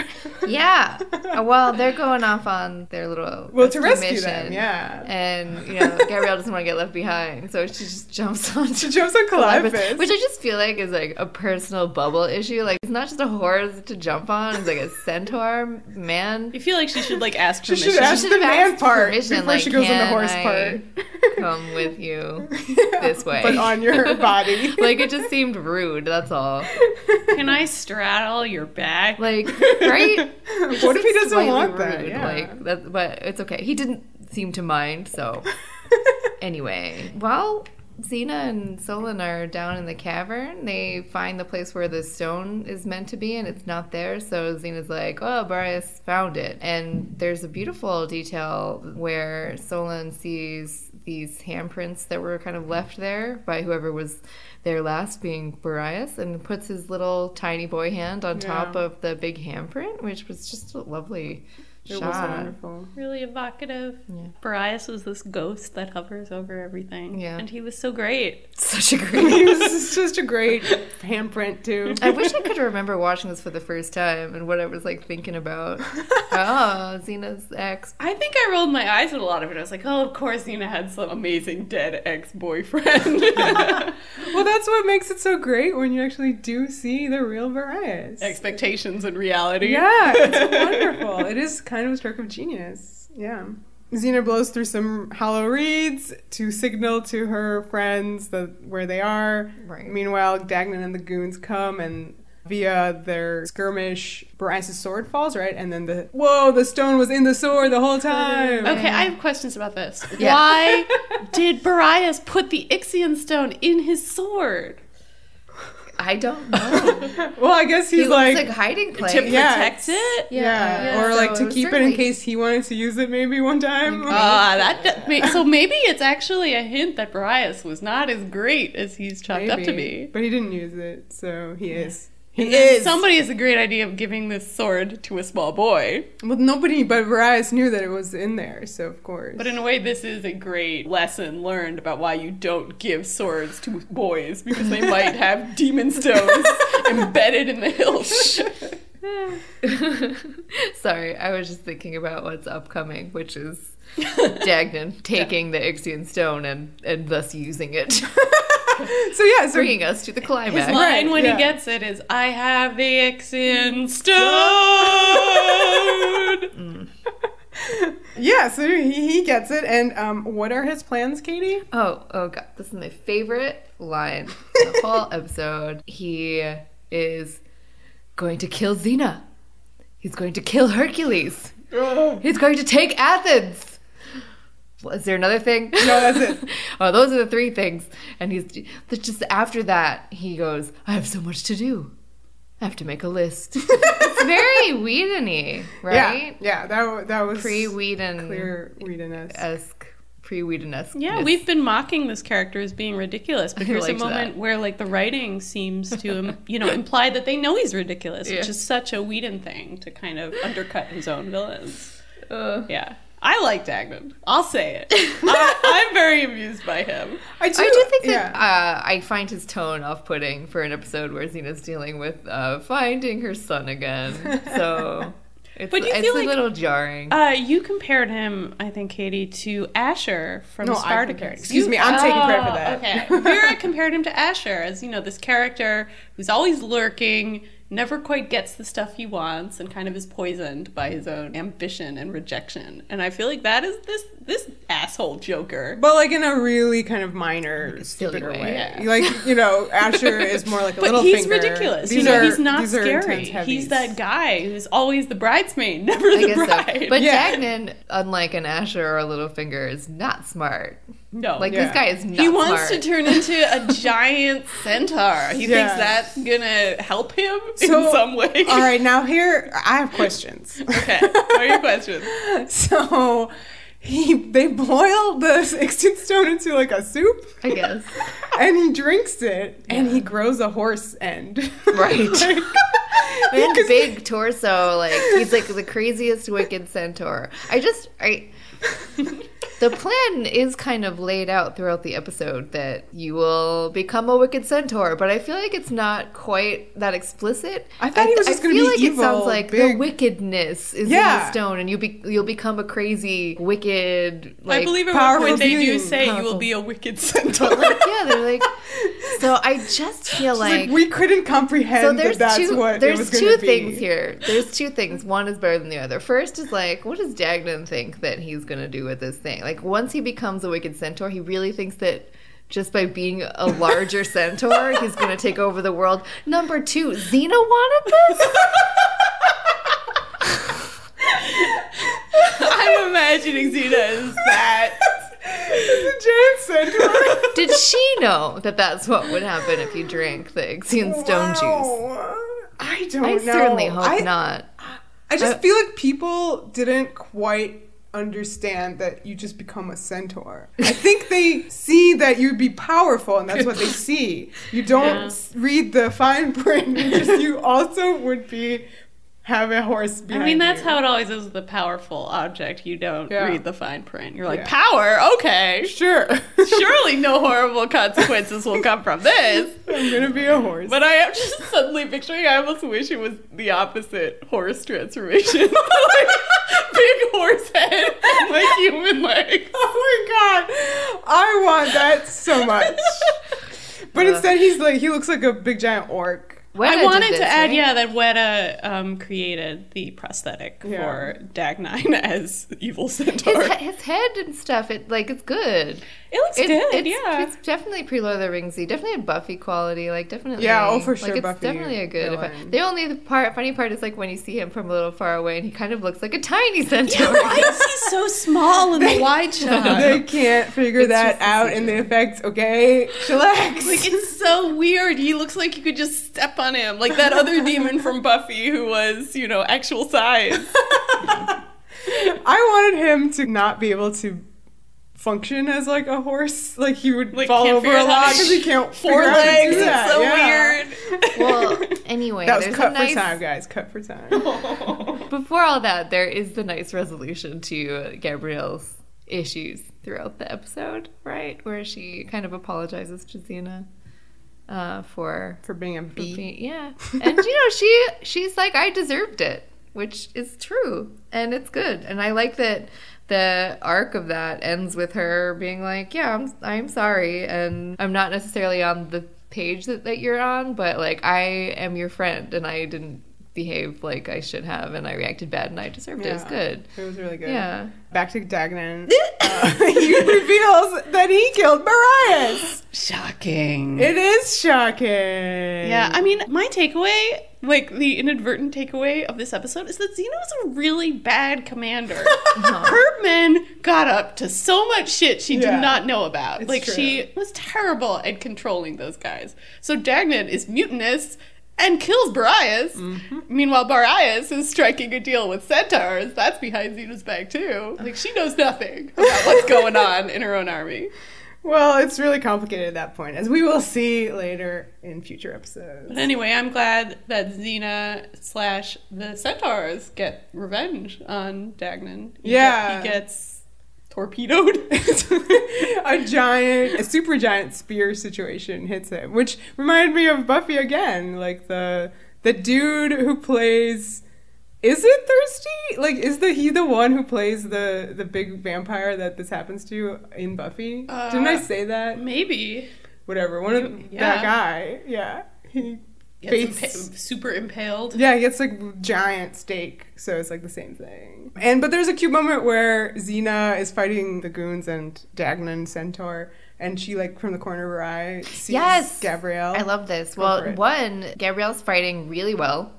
Yeah. Well, they're going off on their little to rescue mission. them, yeah. And, you know, Gabrielle doesn't want to get left behind, so she just jumps on. She jumps on Calliope. Which I just feel like is like a personal bubble issue. Like, it's not just a horse to jump on, it's like a centaur man. I feel like she should, like, ask permission. She should ask the man part before like, she goes on the horse I part. Come with you this way. But on your body. Like, it just seemed rude, that's all. Can I straddle your back? Like, right? What if he doesn't want that? Rude. Yeah. Like, that, but it's okay. He didn't seem to mind, so. Anyway, well, Xena and Solan are down in the cavern. They find the place where the stone is meant to be, and it's not there. So Xena's like, oh, Borias found it. And there's a beautiful detail where Solan sees these handprints that were kind of left there by whoever was there last, being Borias, and puts his little tiny boy hand on top of the big handprint, which was just a lovely It shot. was wonderful. Really evocative. Yeah. Borias was this ghost that hovers over everything. Yeah. And he was so great. Such a great. He was just a great handprint too. I wish I could remember watching this for the first time and what I was like thinking about. Oh, Xena's ex. I think I rolled my eyes at a lot of it. I was like, oh, of course Xena had some amazing dead ex-boyfriend. Well, that's what makes it so great when you actually do see the real Borias. Expectations and reality. Yeah, it's wonderful. It is kind of a stroke of genius. Yeah. Xena blows through some hollow reeds to signal to her friends where they are. Right. Meanwhile, Dagnan and the goons come, and via their skirmish, Borias' sword falls, right? And then the stone was in the sword the whole time. Okay, I have questions about this. Yeah. Why did Borias put the Ixion stone in his sword? I don't know. Well, I guess he's He like, looks like hiding place. To protect it? yeah, or so like to keep it in certainly- case he wanted to use it maybe one time. So maybe it's actually a hint that Borias was not as great as he's chalked up to be. But he didn't use it, so he is. And then somebody has a great idea of giving this sword to a small boy. Well, nobody but Borias knew that it was in there, so of course. But in a way, this is a great lesson learned about why you don't give swords to boys, because they might have demon stones embedded in the hilt. Sorry, I was just thinking about what's upcoming, which is Dagnan taking the Ixion stone and thus using it. so Bringing us to the climax. His line when yeah. he gets it is, I have the Ixion stone! Yeah, so he gets it, and what are his plans, Katie? Oh god, this is my favorite line in the whole episode. He is going to kill Xena. He's going to kill Hercules. He's going to take Athens. Well, is there another thing? No, that's it. Oh, those are the three things. And he's just after that, he goes, I have so much to do. I have to make a list. It's very Whedon-y, right? Yeah, that was Pre-Whedon. clear Whedon-esque. Pre-Whedon-esque. Yeah, we've been mocking this character as being ridiculous, but here's a liked moment that. where, like, the writing seems to, imply that they know he's ridiculous, which is such a Whedon thing to kind of undercut his own villains. Yeah. I like Dagnan. I'll say it. I'm very amused by him. I do think that I find his tone off-putting for an episode where Xena's dealing with finding her son again. So it's feel a like, little jarring. You compared him, I think, Katie, to Asher from No, Spartacus. Excuse me, I'm taking credit for that. Okay. Vera compared him to Asher as, this character who's always lurking, never quite gets the stuff he wants, and kind of is poisoned by his own ambition and rejection. And I feel like that is this asshole Joker. But like in a really kind of minor, Silly stupider way. way. Yeah. Like, you know, Asher is more like a But little he's finger. ridiculous. These he's not these are scary. intense heavies. He's that guy who's always the bridesmaid, never I the guess bride. so. But Yeah. Dagnan, unlike an Asher or a Littlefinger, is not smart. no. Like, Yeah. this guy is not he wants smart. to turn into a giant centaur. He Yeah. thinks that's gonna help him So, in some way. All right, now here, I have questions. Okay. What are your questions? So they boil the extinct stone into like a soup, I guess. and he drinks it, and he grows a horse end. Right. Like, And because- big torso, like, he's like the craziest wicked centaur. The plan is kind of laid out throughout the episode that you will become a wicked centaur, but I feel like it's not quite that explicit. I thought he was just gonna be feel like evil, it sounds like the big- wickedness is in Yeah. the stone, and you'll become a crazy, wicked, like, I believe at one powerful point they do being, say you powerful. will be a wicked centaur. yeah, they're like. So I just feel like, we couldn't comprehend so there's that that's two, what it there's was two going to be. things here. There's two things. One is better than the other. First is like, what does Dagnan think that he's going to do with this thing? Like, once he becomes a wicked centaur, he really thinks that just by being a larger centaur, he's going to take over the world. Number two, Xena wanted this? I'm imagining Xena as that. It's a giant centaur. Did she know that that's what would happen if you drank the Ixian stone juice? Wow. I don't I know. certainly hope not. I just feel like people didn't quite understand that you just become a centaur. I think they see that you'd be powerful, and that's what they see. You don't read the fine print. You also would have a horse behind I mean, that's you. how it always is with a powerful object. You don't Yeah. read the fine print. You're like, Yeah. power? Okay. Sure. Surely no horrible consequences will come from this. I'm gonna be a horse. But I am just suddenly picturing, I almost wish it was the opposite horse transformation. Like, big horse head and like human legs. Oh my god, I want that so much. But instead, he looks like a big giant orc. Weta I did wanted this, to add, right? that Weta created the prosthetic for Dagnan as evil centaur. His head and stuff, it's good. It looks good, It's definitely pre-Lord of the Ringsy. Definitely a Buffy quality, like definitely. Yeah, oh, for sure, Like, it's Buffy definitely a good villain. effect. The only funny part is like when you see him from a little far away, and he kind of looks like a tiny centaur. Why is he so small in the wide shot? They can't figure that out in the effects. Okay, chillax. Like, it's so weird. He looks like you could just step on him. Like that other demon from Buffy who was, actual size. I wanted him to not be able to function as like a horse. Like he would fall can't over figure a out how lot to because he can't Four figure out how to legs. do that. It's so Yeah. weird. Well, anyway, That was there's cut a nice. for time, guys. Cut for time. Before all that, there is the nice resolution to Gabrielle's issues throughout the episode, right? Where she kind of apologizes to Xena for For being a bee. yeah, and she's like, I deserved it, which is true, and it's good, and I like that the arc of that ends with her being like, yeah, I'm sorry, and I'm not necessarily on the page that you're on, but like I am your friend, and I didn't behave like I should have, and I reacted bad, and I deserved it. It was good. It was really good. Yeah. Back to Dagnan. He reveals that he killed Borias. Shocking. It is shocking. Yeah, I mean, my takeaway, like the inadvertent takeaway of this episode, is that Xena was a really bad commander. Her men got up to so much shit she Yeah. did not know about. It's Like, true. she was terrible at controlling those guys. So Dagnan is mutinous and kills Borias. Meanwhile, Borias is striking a deal with centaurs. That's behind Xena's back, too. Like, she knows nothing about what's going on in her own army. Well, it's really complicated at that point, as we will see later in future episodes. But anyway, I'm glad that Xena / the centaurs get revenge on Dagnan. He gets torpedoed. A super giant spear situation hits him, which reminded me of Buffy again. Like the dude who plays, is it Thirsty? Like, is he the one who plays the big vampire that this happens to in Buffy? Didn't I say that? Maybe. Whatever. That guy. Yeah. face. Super impaled. Yeah, he gets like giant steak, so it's like the same thing. But there's a cute moment where Xena is fighting the goons and Dagnan Centaur, and she like from the corner of her eye sees Gabrielle. I love this. Gabrielle's fighting really well.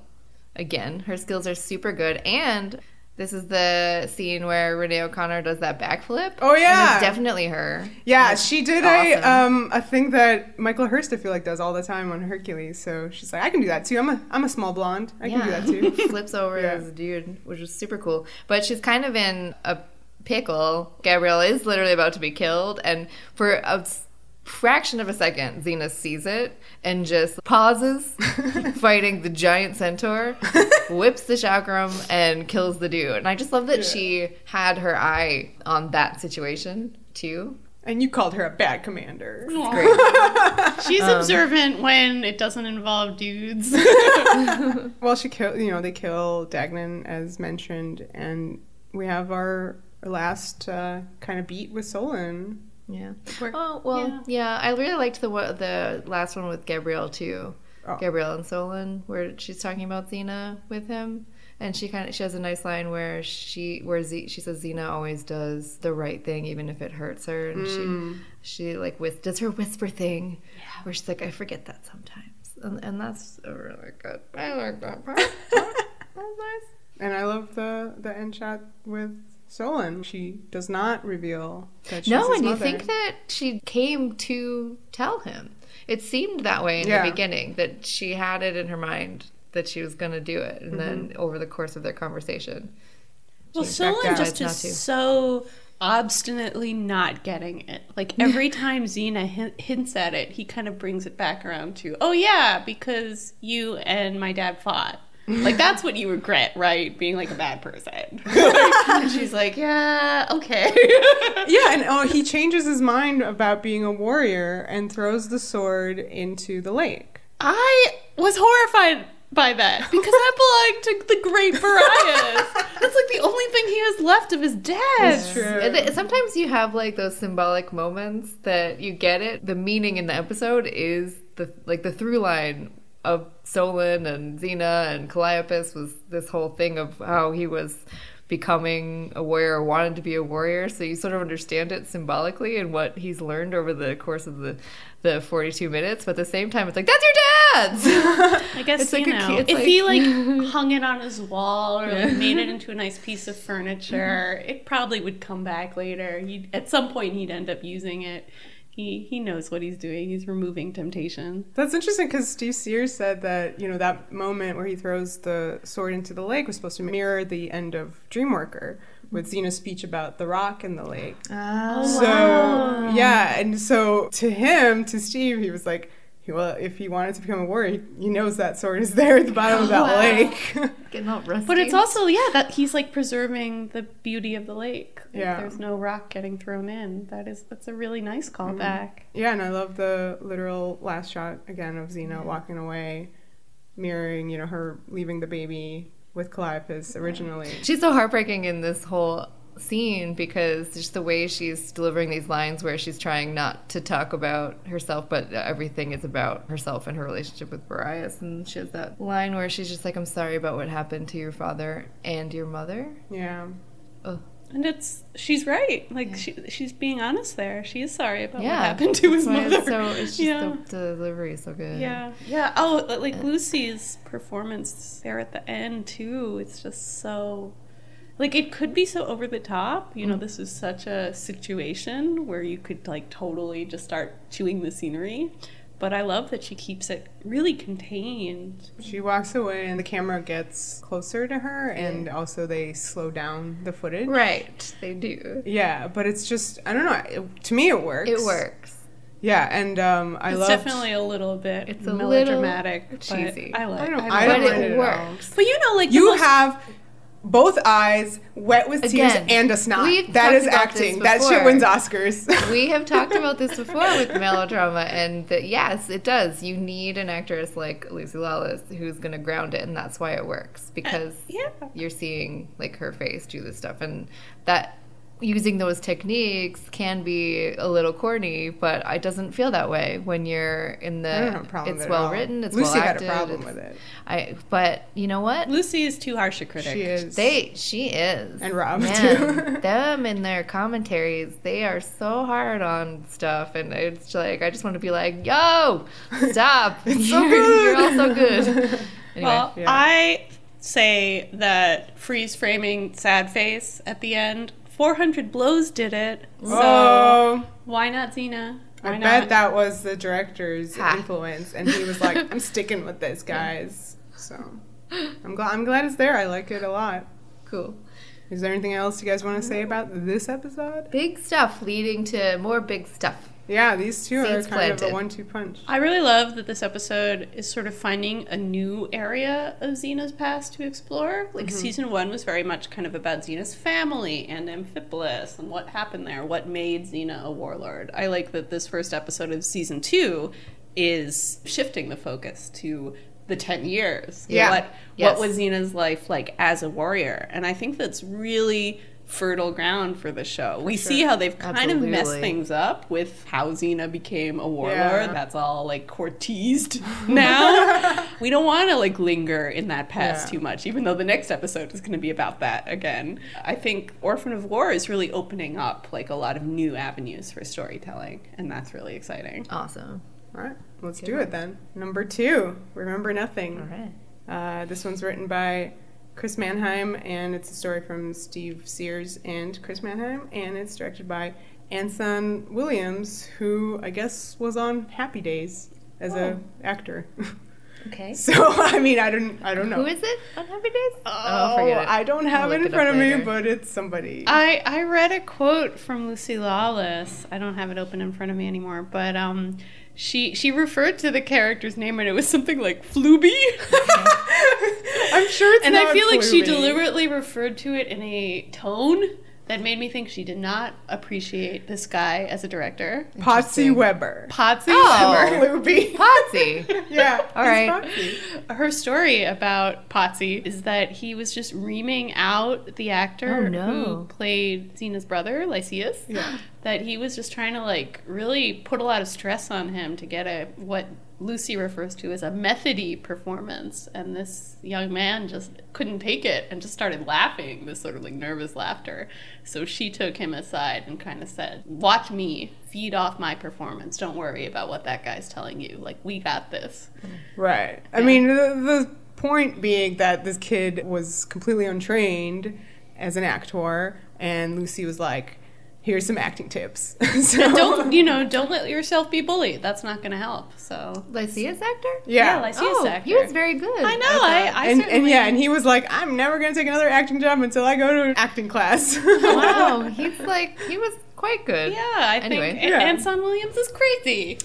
Again, her skills are super good, and this is the scene where Renee O'Connor does that backflip. Oh yeah, and it's definitely her. Yeah, she did a thing that Michael Hurst I feel like does all the time on Hercules. So she's like, I can do that too. I'm a small blonde. I can do that too. Flips over as a dude, which is super cool. But she's kind of in a pickle. Gabrielle is literally about to be killed, and for a fraction of a second, Xena sees it and just pauses fighting the giant centaur, whips the chakram, and kills the dude. And I just love that she had her eye on that situation, too. And you called her a bad commander. Great. She's observant when it doesn't involve dudes. Well, they kill Dagnan, as mentioned, and we have our last kind of beat with Solan. Yeah. I really liked the last one with Gabrielle too. Oh. Gabrielle and Solan, where she's talking about Xena with him, and she has a nice line where she says Xena always does the right thing even if it hurts her, and she like does her whisper thing, where she's like, I forget that sometimes, and that's really good. I like that part. That's nice. And I love the end shot with Solan. She does not reveal that she's his mother. You think that she came to tell him. It seemed that way in the beginning, that she had it in her mind that she was going to do it, and then over the course of their conversation. Well, Solan just is so obstinately not getting it. Like, every time Xena hints at it, he kind of brings it back around to, oh yeah, because you and my dad fought. Like, that's what you regret, right? Being, like, a bad person. And she's like, yeah, okay. Yeah, and he changes his mind about being a warrior and throws the sword into the lake. I was horrified by that, because that belonged to the Great Borias. That's, like, the only thing he has left of his dad. That's true. And sometimes you have, like, those symbolic moments that you get it. The meaning in the episode is, the through line of Solan and Xena and Calliope was this whole thing of how he was becoming a warrior, or wanted to be a warrior, so you sort of understand it symbolically and what he's learned over the course of the 42 minutes, but at the same time it's like, that's your dad's! I guess, it's like if he like hung it on his wall or like made it into a nice piece of furniture, it probably would come back later. At some point he'd end up using it. He knows what he's doing. He's removing temptation. That's interesting, because Steve Sears said that, that moment where he throws the sword into the lake was supposed to mirror the end of Dreamworker, with Xena's speech about the rock in the lake. Oh, so, wow. Yeah, and so to Steve, he was like, well, if he wanted to become a warrior, he knows that sword is there at the bottom of that lake. Getting all rusty. But it's also, that he's like preserving the beauty of the lake. Yeah. There's no rock getting thrown in. That's a really nice callback. Yeah, and I love the literal last shot, again, of Xena walking away, mirroring, her leaving the baby with Calliope originally. She's so heartbreaking in this whole scene, because just the way she's delivering these lines where she's trying not to talk about herself, but everything is about herself and her relationship with Borias. And she has that line where she's just like, I'm sorry about what happened to your father and your mother. Yeah. Ugh. And she's right. Like, she's being honest there. She is sorry about what happened to his mother. It's just the delivery is so good. Yeah. Yeah. Oh, like Lucy's performance there at the end too. It's just so, like, it could be so over the top. This is such a situation where you could like totally just start chewing the scenery. But I love that she keeps it really contained. She walks away and the camera gets closer to her, and also they slow down the footage. Right, they do. Yeah, but it's just, I don't know, to me it works. It works. Yeah, and it's definitely a little bit it's melodramatic, little cheesy. I don't mind it it works. All. But like, you have both eyes wet with tears and a snot. That is acting. That shit wins Oscars. We have talked about this before with melodrama, and that yes, it does. You need an actress like Lucy Lawless who's going to ground it, and that's why it works, because you're seeing like her face do this stuff, and that using those techniques can be a little corny, but it doesn't feel that way when you're in the. I don't have a problem it's with it at well all. written. It's Lucy well had acted. a problem with it. But you know what? Lucy is too harsh a critic. She is. She is. And Rob, Man, too. them in their commentaries, they are so hard on stuff, and it's like I just want to be like, "Yo, stop! It's so good. You're all so good." Anyway, Well, Yeah. I say that freeze framing sad face at the end. 400 blows did it. So Oh, why not Xena? Why I not? bet that was the director's Ha. influence, and he was like, "I'm sticking with this, guys." So I'm glad it's there. I like it a lot. cool. Is there anything else you guys want to say about this episode? Big stuff leading to more big stuff. Yeah, these two Seeds are kind of planted. a 1-2 punch. I really love that this episode is sort of finding a new area of Xena's past to explore. Like, season 1 was very much kind of about Xena's family and Amphipolis and what happened there, what made Xena a warlord. I like that this first episode of season 2 is shifting the focus to the 10 years. Yeah. Yes. What was Xena's life like as a warrior? And I think that's really fertile ground for the show. We see how they've kind of messed Absolutely. things up with how Xena became a warlord. Yeah. That's all like court-teased now. We don't want to like linger in that past Yeah. too much, even though the next episode is going to be about that again. I think Orphan of War is really opening up like a lot of new avenues for storytelling, and that's really exciting. Awesome. All right, let's do it then. Number 2, Remember Nothing. All right. This one's written by Chris Mannheim, and it's a story from Steve Sears and Chris Mannheim, and it's directed by Anson Williams, who I guess was on Happy Days as a actor. Okay. So I mean, I don't know. Who is it on Happy Days? Oh, forget it. I don't have I'll it in look it front up of me, later. but it's somebody. I read a quote from Lucy Lawless. I don't have it open in front of me anymore, but she referred to the character's name and it was something like Flooby. I'm sure it's And not I feel like she Flooby. deliberately referred to it in a tone that made me think she did not appreciate this guy as a director. Potsy Weber. Potsy Oh. Weber. Flooby. Potsy. Yeah. All he's right. Potsy. Her story about Potsy is that he was just reaming out the actor Oh, no. who played Xena's brother, Lyceus. Yeah. That he was just trying to like really put a lot of stress on him to get a what Lucy refers to as a methody performance, and this young man just couldn't take it and just started laughing, this sort of like nervous laughter. So she took him aside and kind of said, "Watch me, feed off my performance. Don't worry about what that guy's telling you. Like, we got this." Right. I mean, the point being that this kid was completely untrained as an actor, and Lucy was like, "Here's some acting tips." So, Don't let yourself be bullied. That's not going to help. So Lyceus actor? yeah. Lyceus actor. He was very good. I know. I and certainly. and he was like, "I'm never gonna take another acting job until I go to an acting class." Wow, he was quite good. Yeah, I Anyway. think Yeah. Anson Williams is crazy.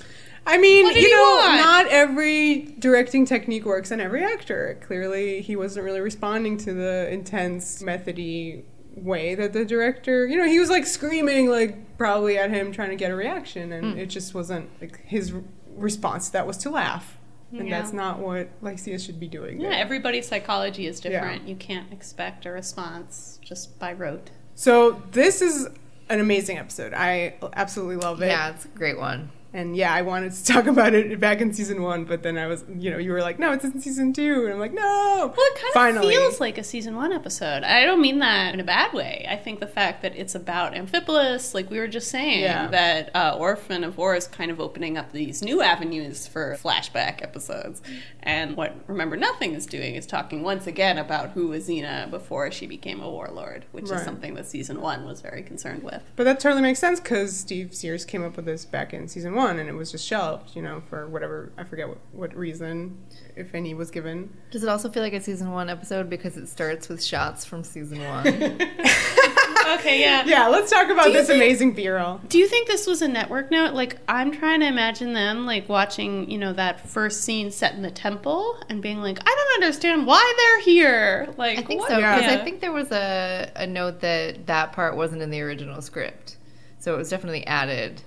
I mean, What did he want? not every directing technique works on every actor. Clearly, he wasn't really responding to the intense, methody way that the director, he was like screaming, like probably at him trying to get a reaction, and it just wasn't like his response to that was to laugh. And Yeah. that's not what Lyceus should be doing. Yeah, there. everybody's psychology is different. You can't expect a response just by rote. So this is an amazing episode. I absolutely love it. Yeah, it's a great one. And yeah, I wanted to talk about it back in season 1, but then I was, you were like, "No, it's in season 2," and I'm like, "No." Well, it kind Finally. of feels like a season 1 episode. I don't mean that in a bad way. I think the fact that it's about Amphipolis, like we were just saying, Yeah. that Orphan of War is kind of opening up these new avenues for flashback episodes. And what Remember Nothing is doing is talking once again about who was Xena before she became a warlord, which Right. is something that season 1 was very concerned with. But that totally makes sense because Steve Sears came up with this back in season 1, and it was just shelved, for whatever, I forget what reason, if any, was given. Does it also feel like a season 1 episode because it starts with shots from season 1? Okay, yeah. Yeah, let's talk about Do you this think- amazing B-roll. Do you think this was a network note? Like, I'm trying to imagine them, like, watching, that first scene set in the temple and being like, I don't understand why they're here. Like, I think what? so, because Yeah. I think there was a note that part wasn't in the original script. So it was definitely added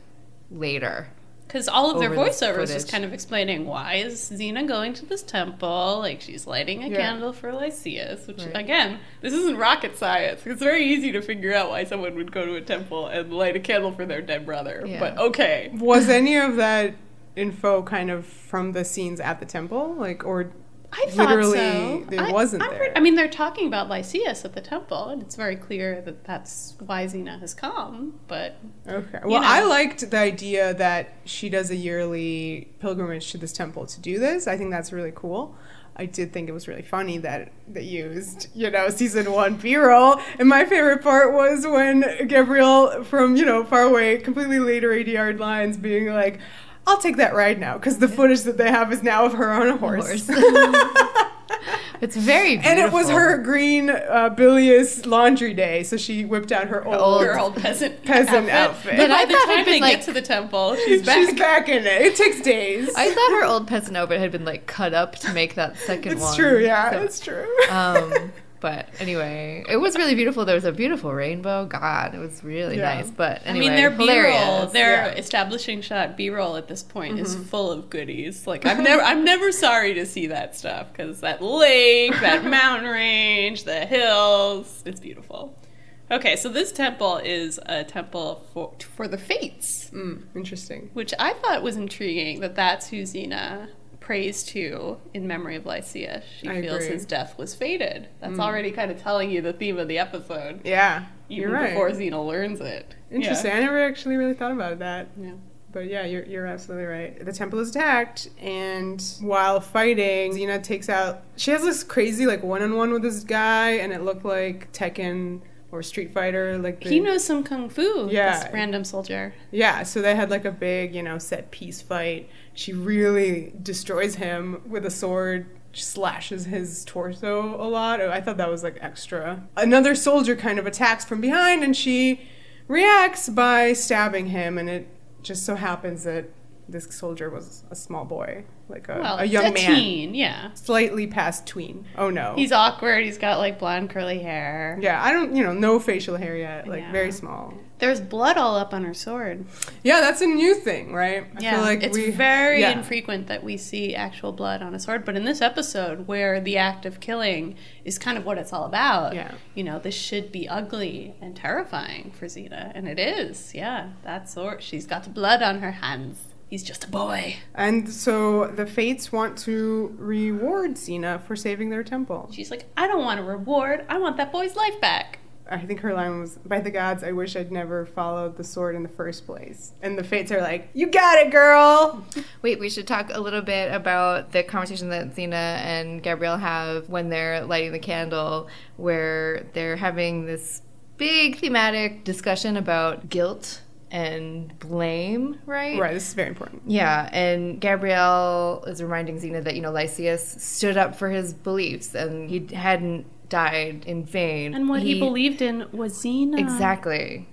later. Because all of their over this voiceovers is footage. kind of explaining why is Xena going to this temple, like she's lighting a candle for Lyceus, which again, this isn't rocket science. It's very easy to figure out why someone would go to a temple and light a candle for their dead brother. Yeah. But okay. Was any of that info kind of from the scenes at the temple? Like, or I thought literally so. it wasn't there? I mean, they're talking about Lyceus at the temple, and it's very clear that that's why Xena has come, but... Okay. Well, know. I liked the idea that she does a yearly pilgrimage to this temple to do this. I think that's really cool. I did think it was really funny that they used, season 1 B-roll. And my favorite part was when Gabrielle from, far away, completely later ADR lines being like, I'll take that ride now, because the footage that they have is now of her on a horse. It's very beautiful. And it was her green bilious laundry day, so she whipped out her old peasant outfit. But I by the thought time it'd they been, get to the temple, she's back. She's back in it. It takes days. I thought her old peasant outfit had been like cut up to make that second one. It's true, yeah, So, it's true. but anyway, it was really beautiful. There was a beautiful rainbow. God, it was really nice. But anyway, I mean, their B-roll, hilarious. their establishing shot B-roll at this point is full of goodies. Like I'm never sorry to see that stuff, because that lake, that mountain range, the hills, it's beautiful. Okay, so this temple is a temple for the Fates, Interesting. which I thought was intriguing. That's who Xena prays to in memory of Lyceus. She feels agree. his death was fated. That's already kind of telling you the theme of the episode. Yeah, Even you're right. before Xena learns it. Interesting. I never actually really thought about that. Yeah. But yeah, you're absolutely right. The temple is attacked, and while fighting, Xena takes out... She has this crazy, one-on-one with this guy, and it looked like Tekken or Street Fighter. He knows some kung fu, Yeah. this random soldier. Yeah, so they had a big, set-piece fight. She really destroys him with a sword, slashes his torso a lot. I thought that was, extra. Another soldier kind of attacks from behind, and she reacts by stabbing him, and it just so happens that this soldier was a small boy, a young man. Teen, yeah. Slightly past tween. Oh, no. He's awkward. He's got, blonde curly hair. Yeah, I don't, no facial hair yet. Yeah. Very small. There's blood all up on her sword. Yeah, that's a new thing, right? I feel like it's very infrequent that we see actual blood on a sword. But in this episode, where the act of killing is kind of what it's all about, this should be ugly and terrifying for Xena. And it is, that sword. She's got blood on her hands. He's just a boy. And so the Fates want to reward Xena for saving their temple. She's like, I don't want a reward. I want that boy's life back. I think her line was, by the gods, I wish I'd never followed the sword in the first place. And the Fates are like, you got it, girl! Wait, we should talk a little bit about the conversation that Xena and Gabrielle have when they're lighting the candle, where they're having this big thematic discussion about guilt and blame, right? Right, this is very important. Yeah, and Gabrielle is reminding Xena that, Lyceus stood up for his beliefs and he hadn't died in vain. And what he believed in was Xena. Exactly.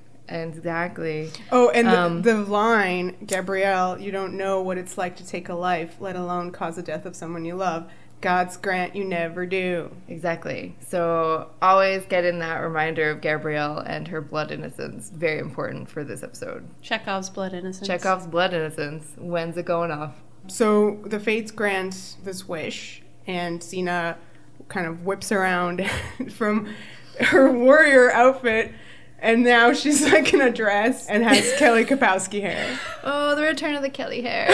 Oh, and the line, Gabrielle, you don't know what it's like to take a life, let alone cause the death of someone you love. God's grant you never do. Exactly. So always get in that reminder of Gabrielle and her blood innocence. Very important for this episode. Chekhov's blood innocence. Chekhov's blood innocence. When's it going off? So the Fates grant this wish, and Xena kind of whips around from her warrior outfit, and now she's in a dress and has Kelly Kapowski hair. Oh, the return of the Kelly hair.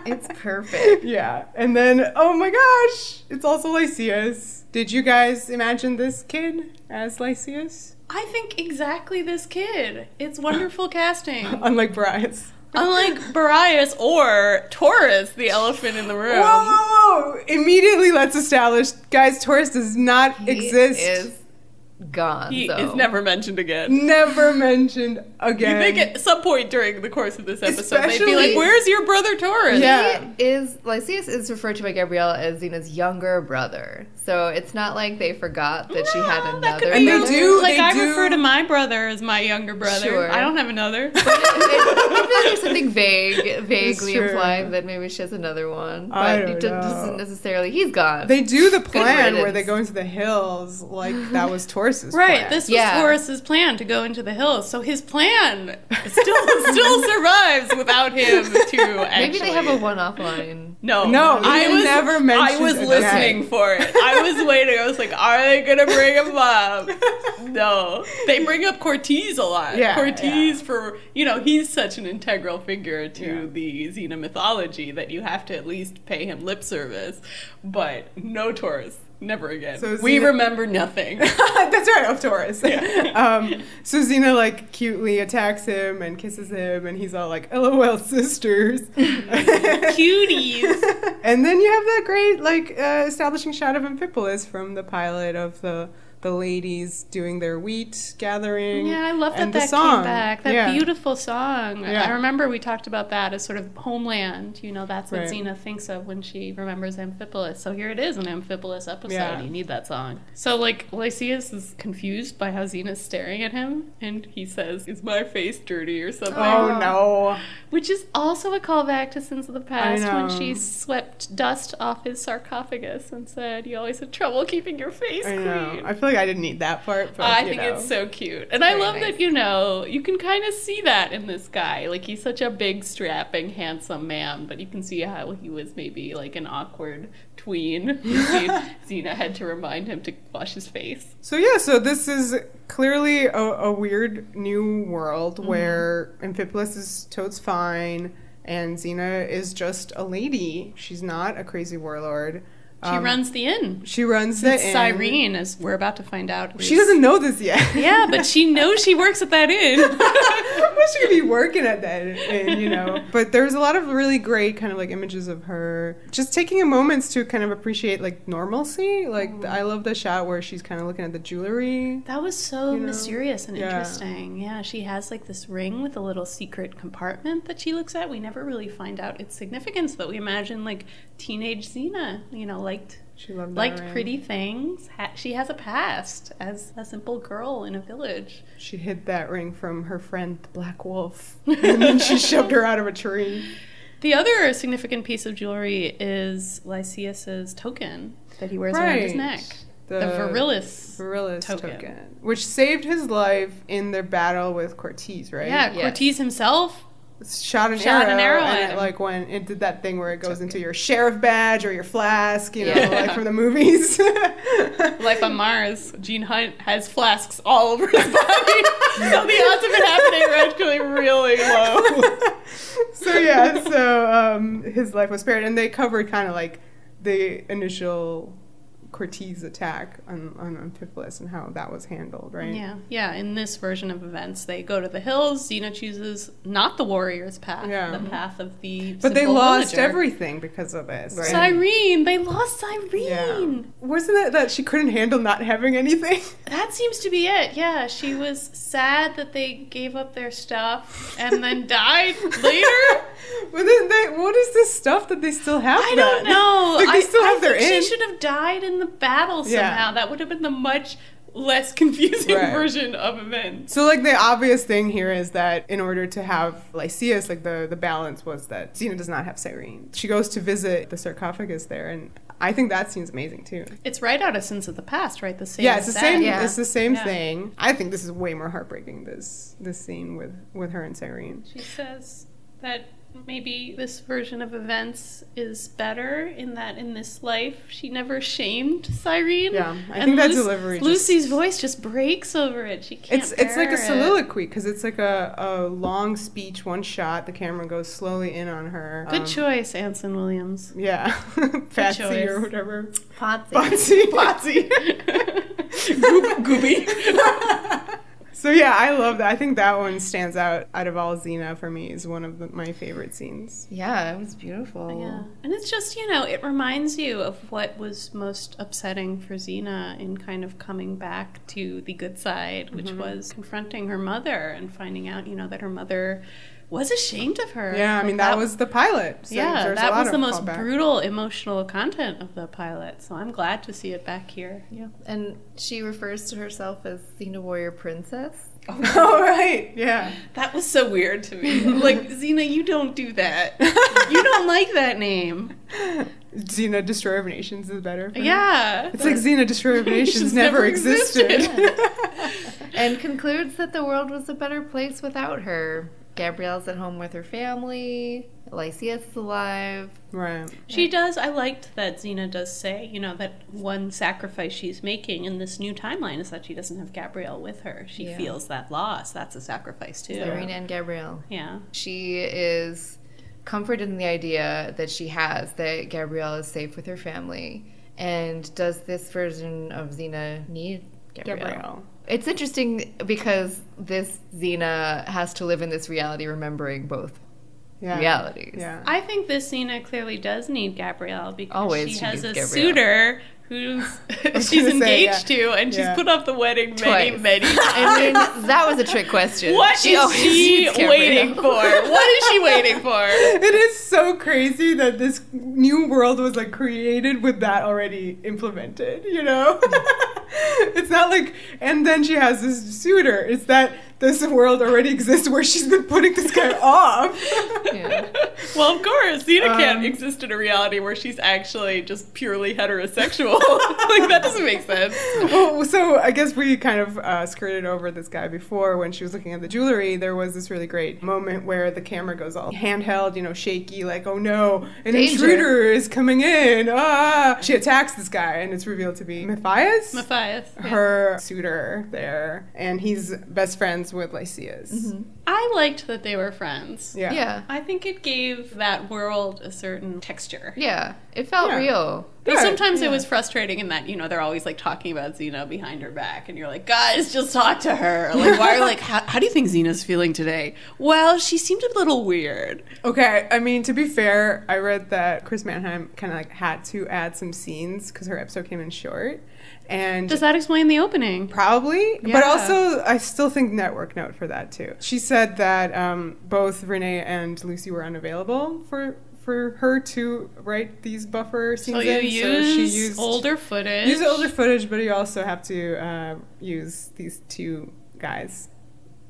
It's perfect. Yeah. And then, oh my gosh, it's also Lyceus. Did you guys imagine this kid as Lyceus? I think exactly this kid. It's wonderful casting. Unlike Bryce. Unlike Borias or Taurus, the elephant in the room. Whoa! Immediately let's establish, guys, Taurus does not exist. He is gone. He is never mentioned again. Never mentioned again. You think at some point during the course of this episode, they'd be Especially- like, where's your brother Taurus? Yeah. Lyceus is referred to by Gabrielle as Xena's younger brother. so it's not like they forgot that she had that another. could And they brother. do- Like, I do- refer to my brother as my younger brother. Sure. I don't have another. I feel like there's something vaguely true. implied that maybe she has another one, I but don't it doesn't know. necessarily. He's gone. They do the plan where riddance. they go into the hills, like that was Taurus's Right, plan. this was Yeah. Taurus's plan to go into the hills. So his plan still survives without him to actually. Maybe they have a one-off line. No, he never I mentioned was again. listening for it. I was waiting. I was like, are they gonna bring him up? No, they bring up Cortez a lot. Yeah, Cortez for he's such an integral figure to Yeah. the Xena mythology that you have to at least pay him lip service. But no Taurus. Never again. So We Xena- remember nothing. That's right, of Taurus. So Xena like cutely attacks him and kisses him, and he's all like, "LOL, sisters." Cuties. And then you have that great like establishing shot of Amphipolis from the pilot of the ladies doing their wheat gathering. Yeah, I love that and the that song. came back. That Yeah. beautiful song. Yeah. I remember we talked about that as sort of homeland. That's what Right. Xena thinks of when she remembers Amphipolis. So here it is, an Amphipolis episode. Yeah. You need that song. So, like, Lyceus is confused by how Xena's staring at him, and he says, "Is my face dirty?" or something. Oh no. Which is also a callback to Sins of the Past when know. she swept dust off his sarcophagus and said, "You always had trouble keeping your face I clean." know. I feel like I didn't need that part, but I you think know. it's so cute. And I Very love nice. that, you can kind of see that in this guy. Like, he's such a big, strapping, handsome man, but you can see how he was maybe like an awkward tween. Xena had to remind him to wash his face. So yeah, so this is clearly a weird new world Mm-hmm. where Amphipolis is totes fine and Xena is just a lady. She's not a crazy warlord. She runs the inn. She runs the It's inn. Cyrene, as we're about to find out. She doesn't know this yet. Yeah, but she knows she works at that inn. Well, she could be working at that inn, But there's a lot of really great kind of like images of her just taking a moment to kind of appreciate like normalcy. Like I love the shot where she's kind of looking at the jewelry. That was so mysterious and Yeah. interesting. Yeah, she has like this ring with a little secret compartment that she looks at. We never really find out its significance, but we imagine like teenage Xena, She loved that liked ring. pretty things. She has a past as a simple girl in a village. She hid that ring from her friend, the Black Wolf. And then she shoved her out of a tree. The other significant piece of jewelry is Lyceus's token that he wears around his Right. neck. The Virilis. Virilis token. token. Which saved his life in their battle with Cortez, right? Yeah, Yes. Cortez himself. Shot an Shot arrow, an arrow and at it, him. like when it did that thing where it goes into your sheriff badge or your flask, Yeah. like from the movies. Life on Mars. Gene Hunt has flasks all over his body. So the odds of it happening are actually really low. So his life was spared, and they covered kind of like the initial Cortez attack on Amphipolis and how that was handled, right? Yeah. In this version of events, they go to the hills. Xena chooses not the warrior's path, Yeah. the path of the But they simple lost villager. everything because of this. Right. Cyrene, they lost Cyrene. Yeah. Wasn't it that she couldn't handle not having anything? That seems to be it. Yeah, she was sad that they gave up their stuff and then died later. But then what is this stuff that they still have? I don't know. Like they still have their think inn. she should have died in the battle somehow. Yeah. That would have been the much less confusing Right. version of events. So like the obvious thing here is that in order to have Lyceus, like the balance was that Xena does not have Cyrene. She goes to visit the sarcophagus there, and I think that seems amazing too. It's right out of Sins of the Past, right? The same. Yeah, it's the set. same. Yeah. It's the same Yeah. thing. I think this is way more heartbreaking. This scene with her and Cyrene. She says that maybe this version of events is better in that in this life she never shamed Cyrene. Yeah, I And think that delivery just- Lucy's voice just breaks over it. She can't. It's like bear a it. soliloquy because it's like a long speech, one shot. The camera goes slowly in on her. Good choice, Anson Williams. Yeah, Patsy choice. or whatever. Potsy. Patsy. Gooby. So yeah, I love that. I think that one stands out of all Xena for me. Is one of my favorite scenes. Yeah, it was beautiful. Yeah, and it's just, it reminds you of what was most upsetting for Xena in kind of coming back to the good side, which was confronting her mother and finding out, that her mother was ashamed of her. Yeah, I mean, that was the pilot. So yeah, there's a that lot was of the most callback. brutal emotional content of the pilot. So I'm glad to see it back here. Yeah. And she refers to herself as Xena Warrior Princess. Oh, right. Yeah. That was so weird to me. Like, Xena, you don't do that. You don't like that name. Xena, Destroyer of Nations is better. Yeah. It's like Xena, Destroyer of Nations never existed. And concludes that the world was a better place without her. Gabrielle's at home with her family. Lyceus is alive. Right. She does. I liked that Xena does say, that one sacrifice she's making in this new timeline is that she doesn't have Gabrielle with her. She feels that loss. That's a sacrifice, too. Xena and Gabrielle. Yeah. She is comforted in the idea that she has that Gabrielle is safe with her family. And does this version of Xena need Gabrielle? It's interesting because this Xena has to live in this reality remembering both realities. Yeah. I think this Xena clearly does need Gabrielle because Always she she has needs a Gabrielle. suitor who's she's gonna say, engaged to, and she's put off the wedding many, Twice. many times. I mean, that was a trick question. What is always she needs Gabrielle. waiting for? What is she waiting for? It is so crazy that this new world was like created with that already implemented, It's not like, and then she has this suitor. It's that this world already exists where she's been putting this guy off. Yeah. Well, of course, Xena can't exist in a reality where she's actually just purely heterosexual. Like, that doesn't make sense. Well, so I guess we kind of skirted over this guy before when she was looking at the jewelry. There was this really great moment where the camera goes all handheld, shaky, like, oh no, an Danger. intruder is coming in. She attacks this guy, and it's revealed to be Maphias, her suitor there, and he's best friends with Lyceus. Mm-hmm. I liked that they were friends. Yeah. I think it gave that world a certain texture. Yeah. It felt real. But sometimes it was frustrating in that, they're always like talking about Xena behind her back, and you're like, guys, just talk to her. Like, why are how do you think Xena's feeling today? Well, she seemed a little weird. Okay, I mean, to be fair, I read that Chris Mannheim kind of like had to add some scenes because her episode came in short. And does that explain the opening? Probably. Yeah. But also, I still think network note for that, too. She said that both Renee and Lucy were unavailable for her to write these buffer scenes so in. She used older footage. Use older footage, but you also have to use these two guys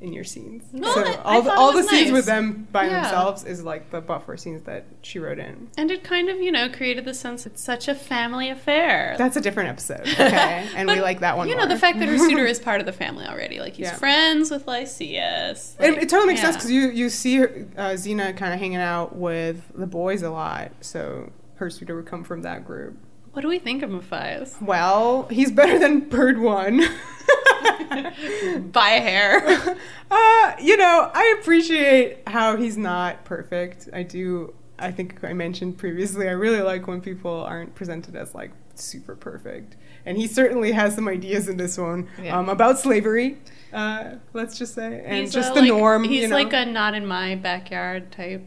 in your scenes. Well, so I thought all it was the scenes nice. with them by themselves is like the buffer scenes that she wrote in. And it kind of, created the sense it's such a family affair. That's a different episode, okay? And we like that one more. The fact that her suitor is part of the family already. Like, he's friends with Lyceus. And it totally makes sense because you see her, Xena kind of hanging out with the boys a lot, so her suitor would come from that group. What do we think of Maphias? Well, he's better than Bird One. By a hair. I appreciate how he's not perfect. I think I mentioned previously, I really like when people aren't presented as like super perfect. And he certainly has some ideas in this one about slavery, let's just say. And He's just the norm. He's like a not in my backyard type.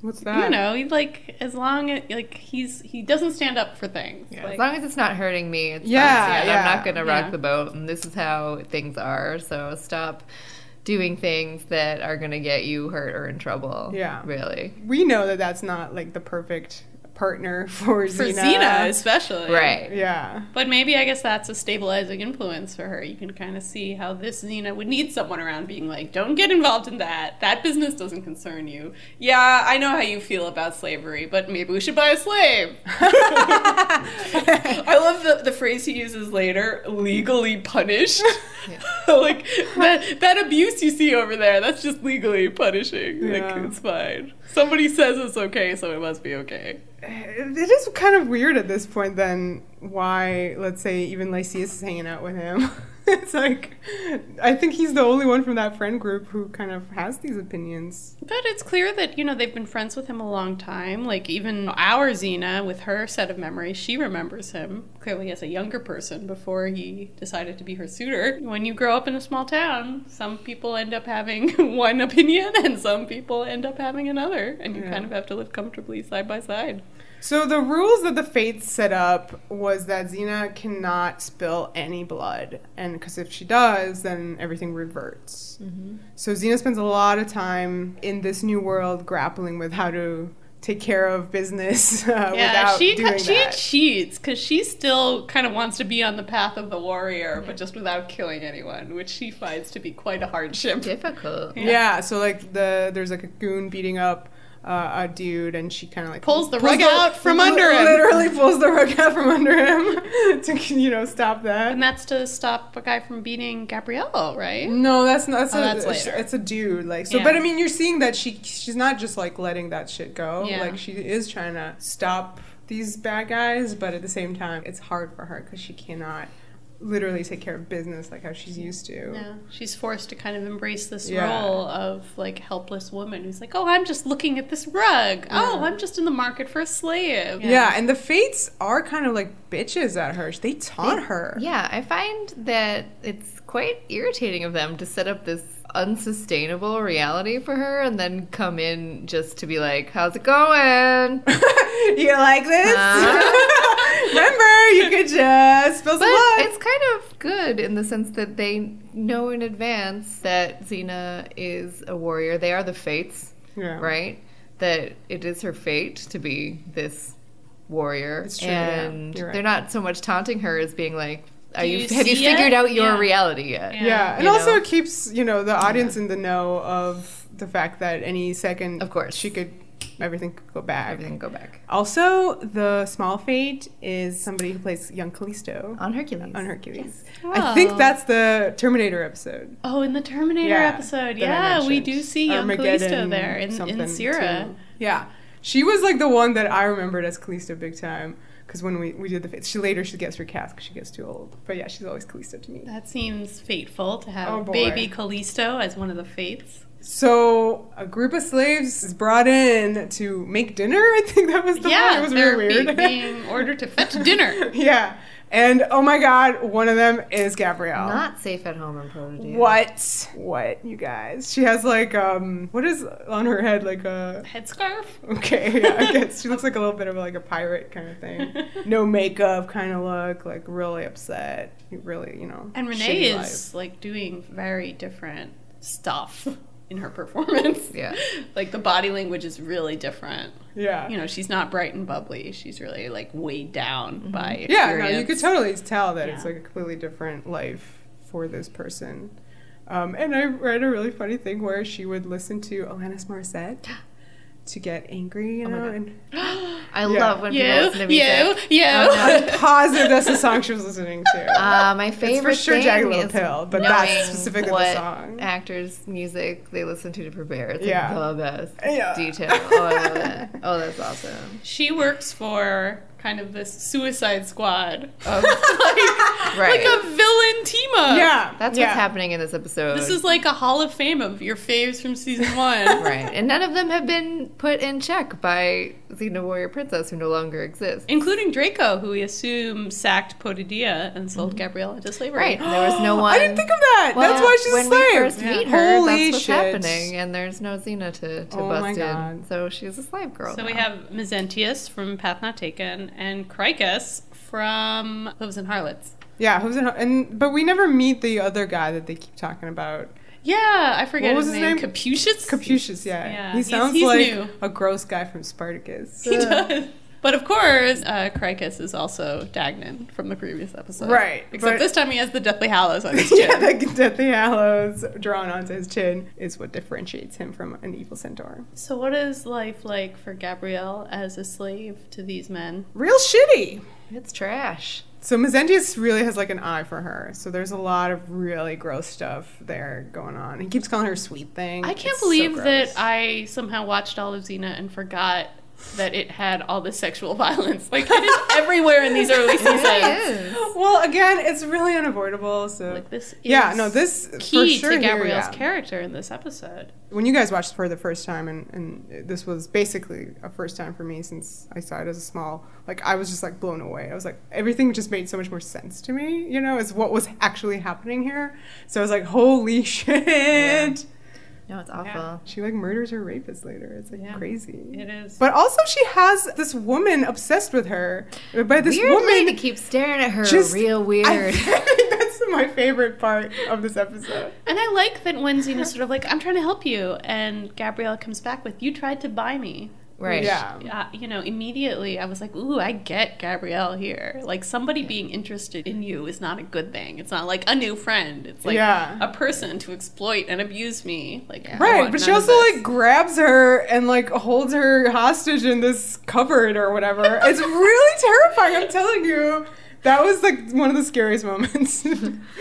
What's that? He's like, as long as, like, he doesn't stand up for things. Yeah, like, as long as it's not hurting me, it's Yeah, fine. yeah. I'm not going to rock the boat, and this is how things are, so stop doing things that are going to get you hurt or in trouble. Yeah. Really. We know that that's not like the perfect partner for Xena. for Xena, especially. Right. Yeah. But maybe, I guess, that's a stabilizing influence for her. You can kind of see how this Xena would need someone around being like, don't get involved in that. That business doesn't concern you. Yeah, I know how you feel about slavery, but maybe we should buy a slave. I love the phrase he uses later, legally punished. Like, that abuse you see over there, that's just legally punishing. Like, it's fine. Somebody says it's okay, so it must be okay. It is kind of weird at this point then why, let's say, even Lyceus is hanging out with him. It's like, I think he's the only one from that friend group who kind of has these opinions. But it's clear that, they've been friends with him a long time. Like, even our Xena, with her set of memories, she remembers him. clearly as a younger person before he decided to be her suitor. When you grow up in a small town, some people end up having one opinion and some people end up having another, and you kind of have to live comfortably side by side. So the rules that the Fates set up was that Xena cannot spill any blood, and because if she does, then everything reverts. Mm-hmm. So Xena spends a lot of time in this new world grappling with how to take care of business without doing that. She cheats because she still kind of wants to be on the path of the warrior, but just without killing anyone, which she finds to be quite a hardship. Difficult. Yeah, so like there's like a goon beating up a dude, and she kind of like pulls the rug out from under him. Literally pulls the rug out from under him to stop that. And that's to stop a guy from beating Gabrielle, right? No, that's not. That's later. It's a dude. Like so, but I mean, you're seeing that she's not just like letting that shit go. Yeah. Like she is trying to stop these bad guys, but at the same time, it's hard for her because she cannot literally take care of business like how she's used to. Yeah, she's forced to kind of embrace this role of like helpless woman who's like, oh, I'm just looking at this rug. Oh, I'm just in the market for a slave. Yeah, and the Fates are kind of like bitches at her. They taunt her. Yeah, I find that it's quite irritating of them to set up this unsustainable reality for her and then come in just to be like, how's it going? You like this? Remember, you could just spill some blood. It's kind of good in the sense that they know in advance that Xena is a warrior. They are the Fates, right? That it is her fate to be this warrior. It's true, and You're right. they're not so much taunting her as being like, have you see figured it? out your reality yet? Yeah, and also it keeps, the audience in the know of the fact that any second, of course, everything could go back. Everything could go back. Also, the small Fate is somebody who plays young Callisto. On Hercules. Yes. Oh. I think that's the Terminator episode. Oh, in the Terminator episode. Yeah, we do see young Callisto there in Sierra. Too. Yeah. She was like the one that I remembered as Callisto big time. Because when we did the Fates, she gets recast because she gets too old. But yeah, she's always Callisto to me. That seems fateful to have baby Callisto as one of the Fates. So a group of slaves is brought in to make dinner. I think that was the one. It was really weird. Being ordered to fetch dinner. Yeah. And oh my god, one of them is Gabrielle. Not safe at home in Protodia. What, you guys? She has like what is on her head, like a headscarf? Okay, yeah, I guess she looks like a little bit of like a pirate kind of thing. No makeup kind of look, like really upset. Really, And Renee is like doing very different stuff in her performance. Yeah. Like the body language is really different. Yeah. She's not bright and bubbly. She's really like weighed down by experience. Yeah, no, you could totally tell that it's like a completely different life for this person. And I read a really funny thing where she would listen to Alanis Morissette to get angry, and I love when people listen to music. I'm positive that's the song she was listening to. My favorite it's for sure thing Jagged Little is Pill, but that's specifically what the song. Actors' music they listen to prepare. It's Yeah. like the best detail. Oh, I love it. Oh, that's awesome. She works for kind of this Suicide Squad of Right. like a villain team up. Yeah, That's what's happening in this episode. This is like a hall of fame of your faves from season 1. Right. And none of them have been put in check by Xena Warrior Princess, who no longer exists. Including Draco, who we assume sacked Protodia and sold Gabrielle into slavery. Right. There was no one. I didn't think of that. Well, that's why she's when a slave. we first meet her, Holy that's what's shit. happening, and there's no Xena to my bust God. in. So she's a slave girl. So now. we have Mezentius from Path Not Taken and Cricus from Hooves and Harlots. Yeah, but we never meet the other guy that they keep talking about. Yeah, I forget What was his his name. name? Capucius? Capucius, yeah. Yeah, He sounds he's like new. a gross guy from Spartacus. He does. But of course, Cricus is also Dagnan from the previous episode. Right, Except but- this time he has the Deathly Hallows on his chin. Yeah, the Deathly Hallows drawn onto his chin is what differentiates him from an evil centaur. So what is life like for Gabrielle as a slave to these men? Real shitty. It's trash. So Mezentius really has like an eye for her. So there's a lot of really gross stuff there going on. He keeps calling her sweet thing. I can't It's so believe that gross. I somehow watched all of Xena and forgot that it had all the sexual violence. Like, it is everywhere in these early seasons. It is. Well, again, it's really unavoidable. So Like, this is this key for sure to here, Gabrielle's yeah. character in this episode. When you guys watched for the first time, and this was basically a first time for me since I saw it as a small, like, I was just, like, blown away. I was like, everything just made so much more sense to me, you know, as what was actually happening here. So I was like, holy shit. Yeah. No, it's awful. Yeah. She, like, murders her rapist later. It's, like, Yeah. crazy. It is. But also she has this woman obsessed with her. By this Weird woman. lady keeps staring at her just- real weird. I think that's my favorite part of this episode. And I like that when Xena's sort of like, I'm trying to help you, and Gabrielle comes back with, you tried to buy me. Right. Yeah. You know, immediately I was like, ooh, I get Gabrielle here. Like, somebody being interested in you is not a good thing. It's not like a new friend. It's like a person to exploit and abuse me. Like, I Right, want but she none of also this. like grabs her and like holds her hostage in this cupboard or whatever. It's really terrifying, I'm telling you. That was like one of the scariest moments.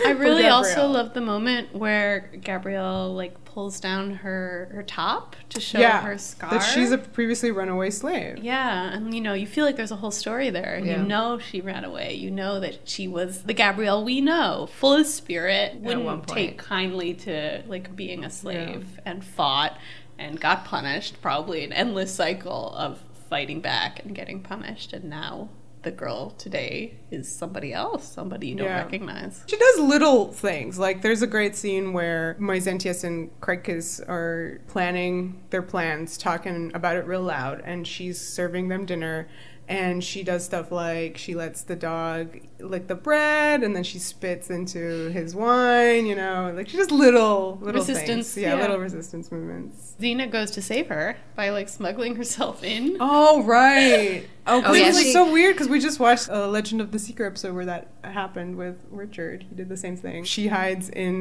I really for also Gabrielle. love the moment where Gabrielle like pulls down her top to show her scar. that she's a previously runaway slave. Yeah, and you know, you feel like there's a whole story there. Yeah. You know she ran away. You know that she was the Gabrielle we know, full of spirit, one wouldn't point. take kindly to like being a slave and fought and got punished, probably an endless cycle of fighting back and getting punished, and now the girl today is somebody else, somebody you don't recognize. She does little things. Like, there's a great scene where Myzentius and Cricus are planning their plans, talking about it real loud, and she's serving them dinner. And she does stuff like she lets the dog lick the bread, and then she spits into his wine, you know. Like, she does little Resistance, things. Yeah, yeah. little resistance movements. Xena goes to save her by like smuggling herself in. Oh, right. Oh, 'cause Oh, it yeah, was like she- so weird because we just watched a Legend of the Secret episode where that happened with Richard. He did the same thing. She hides in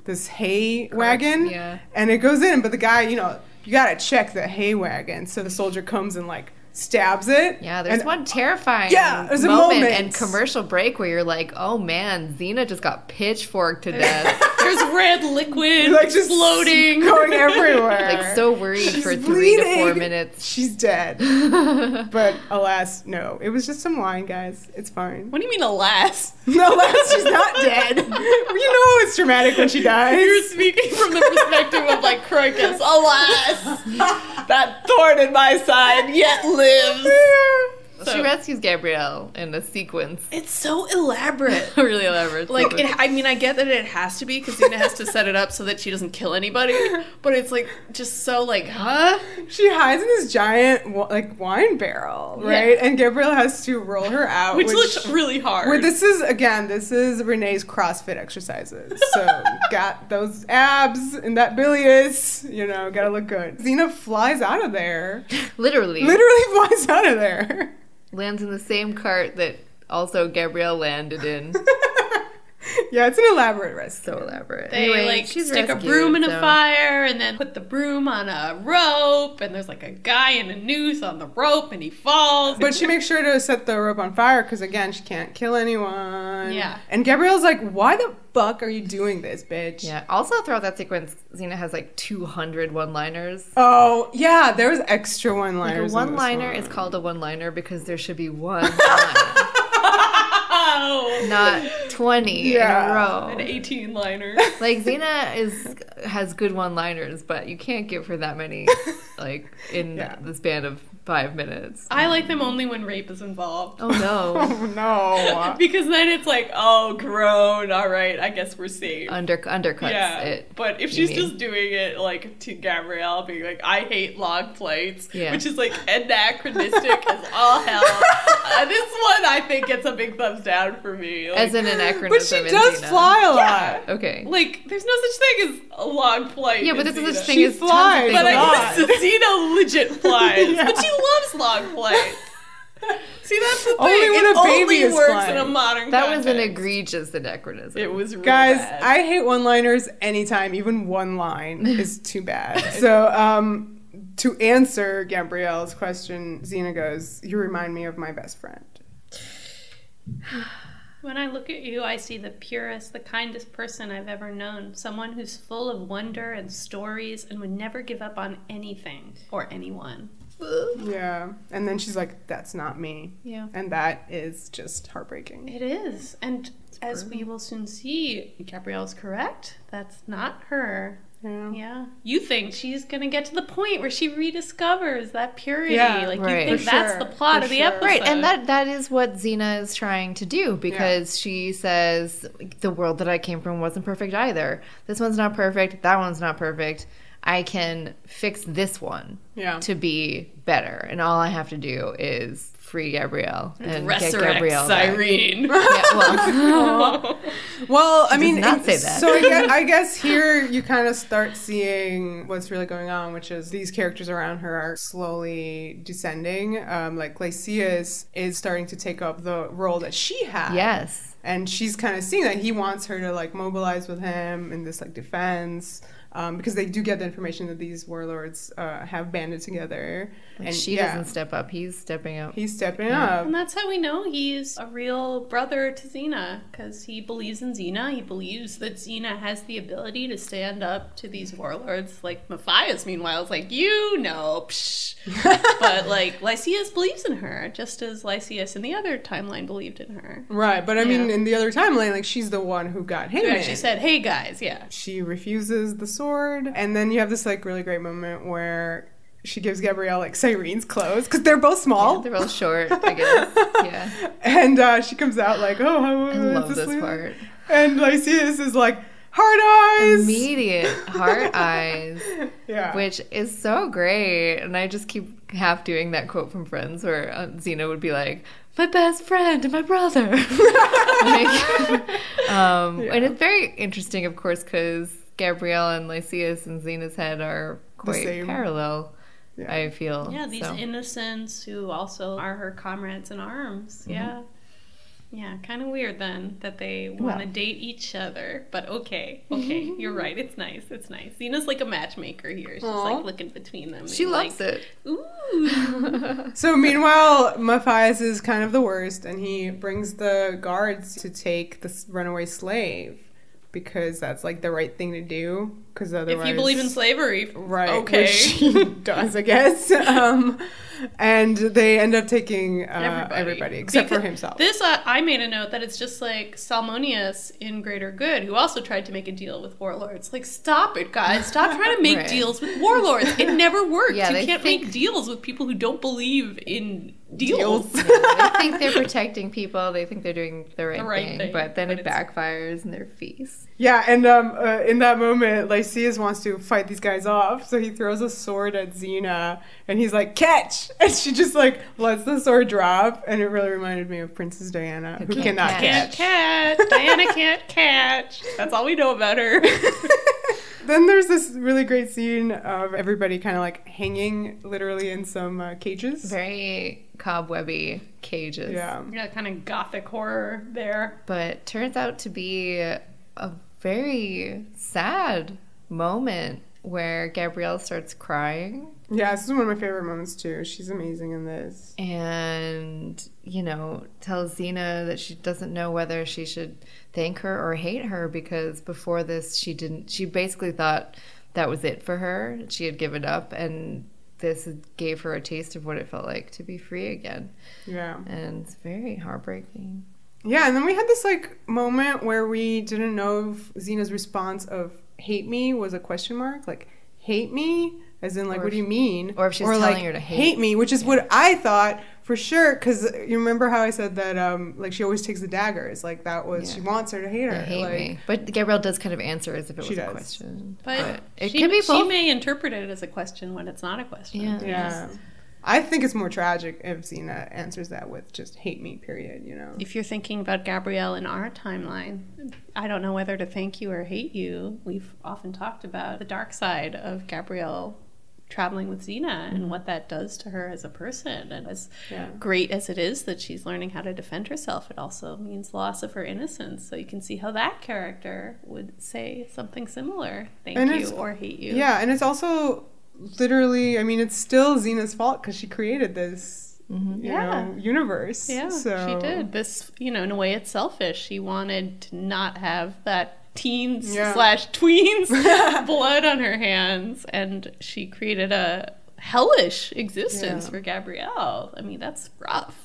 this hay wagon, yeah. and it goes in, but the guy, you know, you gotta check the hay wagon. So the soldier comes and like stabs it. Yeah, there's and- one terrifying there's a moment moment. and commercial break where you're like, oh man, Xena just got pitchforked to death. There's red liquid like just floating. going everywhere. Like, so worried She's for 3 to 4 bleeding. minutes. She's dead. But alas, no. It was just some wine, guys. It's fine. What do you mean, alas? No, alas, she's not dead. You know it's dramatic when she dies. You're speaking from the perspective of like Crocus. Alas, that thorn in my side yet lives. Well, she rescues Gabrielle in a sequence. It's so elaborate. Really elaborate. Like, sequence. I mean, I get that it has to be because Xena has to set it up so that she doesn't kill anybody. But it's like just so like, huh? She hides in this giant like wine barrel, right? Yeah. And Gabrielle has to roll her out, Which looks really hard. Where this is Renee's CrossFit exercises. So got those abs and that bilious, you know, gotta look good. Xena flies out of there. Literally Flies out of there. lands in the same cart that also Gabrielle landed in. Yeah, it's an elaborate rescue. So elaborate. They Anyway, like she's stick a rescued, broom in a so- fire and then put the broom on a rope, and there's like a guy in a noose on the rope and he falls. But she makes sure to set the rope on fire because, again, she can't kill anyone. Yeah. And Gabrielle's like, why the fuck are you doing this, bitch? Yeah. Also, throughout that sequence, Xena has like 200 one-liners. Oh, yeah, there was extra Like one-liners. a one-liner is called a one-liner because there should be one line, not 20 in a row. An 18-liner. Like, Xena has good one-liners, but you can't give her that many, like, in the span of 5 minutes. I like them only when rape is involved. Oh no. Oh, no. Because then it's like, oh, grown, all right, I guess we're safe. Undercuts Yeah, it. but if you she's mean. just doing it like to Gabrielle, being like, I hate log plates, Yeah. which is like anachronistic as all hell. This one I think gets a big thumbs down for me. Like, As an anachronism. But she in does Xena. fly a lot. Yeah. Okay. like, there's no such thing as a log plate. Yeah, but in this is Xena. such thing She as flies. tons of But things. I guess Xena legit flies. Yeah. But she loves log plates. See, that's the thing. Only when it a baby only is works flying. in a modern That was an context. egregious anachronism. It was real Guys, bad. I hate one-liners anytime. Even one line is too bad. So, to answer Gabrielle's question, Xena goes, you remind me of my best friend. When I look at you, I see the purest, the kindest person I've ever known. Someone who's full of wonder and stories and would never give up on anything or anyone. Yeah. And then she's like, that's not me. Yeah. And that is just heartbreaking. It is. And as we will soon see, Gabrielle's correct. That's not her. Yeah. Yeah. You think she's going to get to the point where she rediscovers that purity. Yeah, like, right. you think For that's sure. the plot For of the sure. episode. Right, and that is what Xena is trying to do, because she says the world that I came from wasn't perfect either. This one's not perfect. That one's not perfect. I can fix this one to be better, and all I have to do is free Gabrielle and get Resurrect Gabrielle back. Cyrene. Yeah, well, Well, I mean, not say that. So I guess here you kind of start seeing what's really going on, which is these characters around her are slowly descending. Like Lyceus is starting to take up the role that she had. yes. And she's kind of seeing that he wants her to like mobilize with him in this like defense. Because they do get the information that these warlords have banded together. And she doesn't step up. He's stepping up. He's stepping up. And that's how we know he's a real brother to Xena, because he believes in Xena. He believes that Xena has the ability to stand up to these warlords. Like, Maphias, meanwhile, is like, psh. But, like, Lyceus believes in her, just as Lyceus in the other timeline believed in her. Right, but I mean, in the other timeline, like, she's the one who got him Who in. actually said, hey, guys, yeah. She refuses the sword, and then you have this, like, really great moment where she gives Gabrielle, like, Cyrene's clothes, because they're both small. Yeah, they're real short, I guess. Yeah. And she comes out like, oh, how I love this part. And Lyceus is like, heart eyes! Immediate heart eyes. Yeah. Which is so great. And I just keep half doing that quote from Friends where Xena would be like, my best friend and my brother. And it's very interesting, of course, because Gabrielle and Lyceus and Xena's head are quite parallel, I feel. Yeah, these innocents who also are her comrades in arms. Mm-hmm. Yeah. Yeah, kind of weird then that they want to date each other. But okay, you're right. It's nice. Xena's like a matchmaker here. She's like looking between them. She loves it. Ooh. So meanwhile, Maphias is kind of the worst, and he brings the guards to take the runaway slave because that's like the right thing to do. Because otherwise, if you believe in slavery, right? Okay, which he does, I guess. And they end up taking everybody except for himself. This, I made a note that it's just like Salmonius in Greater Good, who also tried to make a deal with warlords. Like, stop it, guys. Stop trying to make deals with warlords. It never works. You can't make deals with people who don't believe in deals. Yeah, they think they're protecting people. They think they're doing the right thing. But then it backfires in their face. Yeah, and in that moment, Lyceus wants to fight these guys off, so he throws a sword at Xena, and he's like, catch! And she just, like, lets the sword drop, and it really reminded me of Princess Diana, who cannot catch. Can't catch. Diana can't catch. That's all we know about her. Then there's this really great scene of everybody kind of, like, hanging literally in some cages. Very cobwebby cages. Yeah, kind of gothic horror there. But turns out to be a very sad moment where Gabrielle starts crying. Yeah, this is one of my favorite moments, too. She's amazing in this. And, tells Xena that she doesn't know whether she should thank her or hate her, because before this she basically thought that was it for her. She had given up, and this gave her a taste of what it felt like to be free again. Yeah. And it's very heartbreaking. Yeah, and then we had this, like, moment where we didn't know if Xena's response of hate me was a question mark. Like, hate me? As in, like, what do you mean? Or if she's telling her to hate me, which is what I thought for sure. Because you remember how I said that, like, she always takes the daggers. Like, that was, she wants her to hate her. Hate me. But Gabrielle does kind of answer as if it was a question. But it could be both. She may interpret it as a question when it's not a question. Yeah. I think it's more tragic if Xena answers that with just hate me, period, If you're thinking about Gabrielle in our timeline, I don't know whether to thank you or hate you. We've often talked about the dark side of Gabrielle traveling with Xena and what that does to her as a person. And as great as it is that she's learning how to defend herself, it also means loss of her innocence. So you can see how that character would say something similar. Thank you or hate you. Yeah, and it's also literally, I mean, it's still Xena's fault because she created this universe. Yeah, so. she did. This, in a way, it's selfish. She wanted to not have that teens/tweens blood on her hands, and she created a hellish existence for Gabrielle. I mean, that's rough.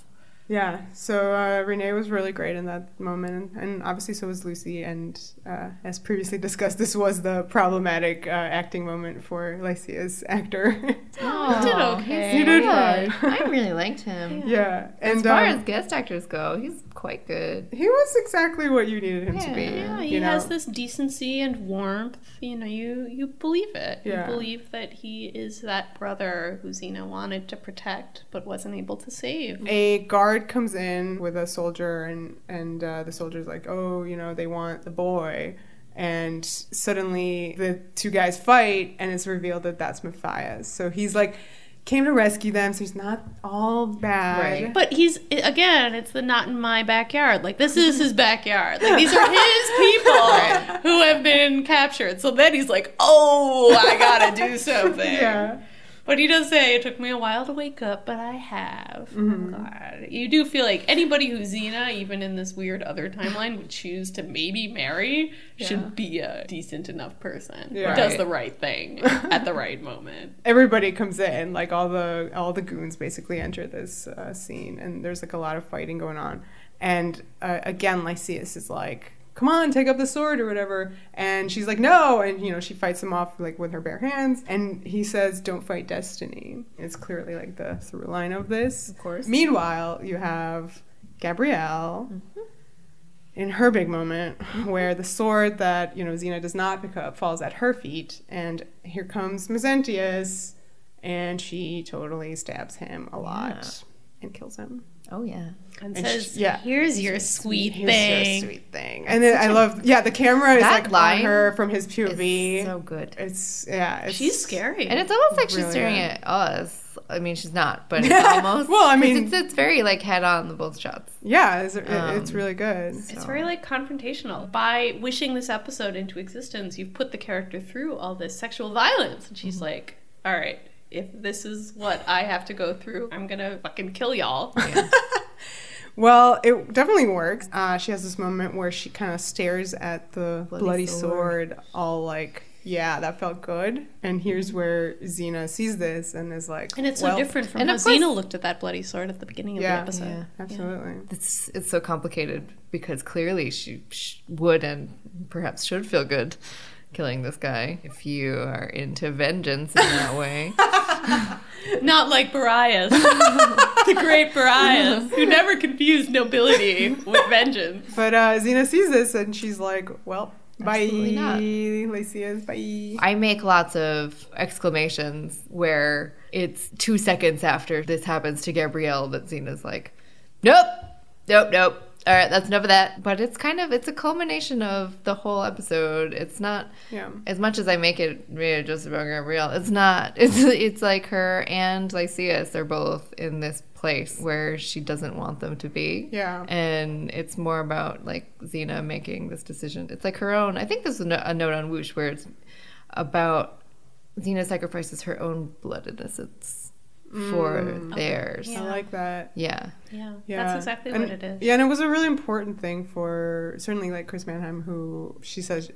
Yeah, so Renee was really great in that moment, and obviously so was Lucy, and as previously discussed, this was the problematic acting moment for Lyceus' actor. Oh, he did okay. He did fine. I really liked him. Yeah. And As far as guest actors go, he's quite good. he was exactly what you needed him to be. Yeah, He has this decency and warmth. You know, you believe it. Yeah. You believe that he is that brother who Xena wanted to protect but wasn't able to save. A guard comes in with a soldier, and the soldier's like, oh, you know, they want the boy. And suddenly the two guys fight, and it's revealed that that's Maphias. So he's like, came to rescue them, so he's not all bad. Right. But he's, again, it's the not in my backyard. Like, this is his backyard. Like, these are his people who have been captured. So then he's like, oh, I gotta do something. Yeah. But he does say, it took me a while to wake up, but I have. I'm glad. You do feel like anybody who's Xena, even in this weird other timeline, would choose to maybe marry, should be a decent enough person. Yeah. Who does the right thing at the right moment. Everybody comes in, like all the goons basically enter this scene, and there's like a lot of fighting going on. And again, Lyceus is like, come on, take up the sword or whatever. And she's like, no. And, you know, she fights him off like with her bare hands. And he says, don't fight destiny. It's clearly like the through line of this. Of course. Meanwhile, you have Gabrielle in her big moment where the sword that, you know, Xena does not pick up falls at her feet. And here comes Maphias, and she totally stabs him a lot and kills him. Oh, yeah. And And says, she- yeah. here's your sweet Here's thing. your sweet thing. And then I love, the camera is That like line on her from his POV. It's so good. It's She's scary. And it's almost like she's really staring good. at us. I mean, she's not, but it's almost. Well, I 'cause mean- it's very like head on the both shots. yeah, it's really good. It's very like confrontational. By wishing this episode into existence, you've put the character through all this sexual violence. And she's like, all right, if this is what I have to go through, I'm gonna fucking kill y'all. Well, it definitely works. She has this moment where she kind of stares at the bloody sword, all like, yeah, that felt good. And here's where Xena sees this and is like, And it's well, so different from and how of course- Xena looked at that bloody sword at the beginning of the episode. Yeah. Absolutely. It's so complicated because clearly she would and perhaps should feel good killing this guy if you are into vengeance in that way. Not like Borias, the great Borias, who never confused nobility with vengeance. But Xena sees this and she's like, well, Absolutely bye, not. Lyceus, bye. I make lots of exclamations where it's 2 seconds after this happens to Gabrielle that Xena's like, nope. All right, that's enough of that. But it's a culmination of the whole episode. It's not, as much as I make it really just about Gabrielle, it's not. It's like her and Lyceus, they're both in this place where she doesn't want them to be. Yeah. And it's more about like Xena making this decision. It's like her own, I think this is a note on Whoosh where it's about Xena sacrifices her own blood innocence for theirs. I like that. Yeah. Yeah, Yeah. that's exactly And- what it is. Yeah, and it was a really important thing for certainly like Chris Mannheim, who she says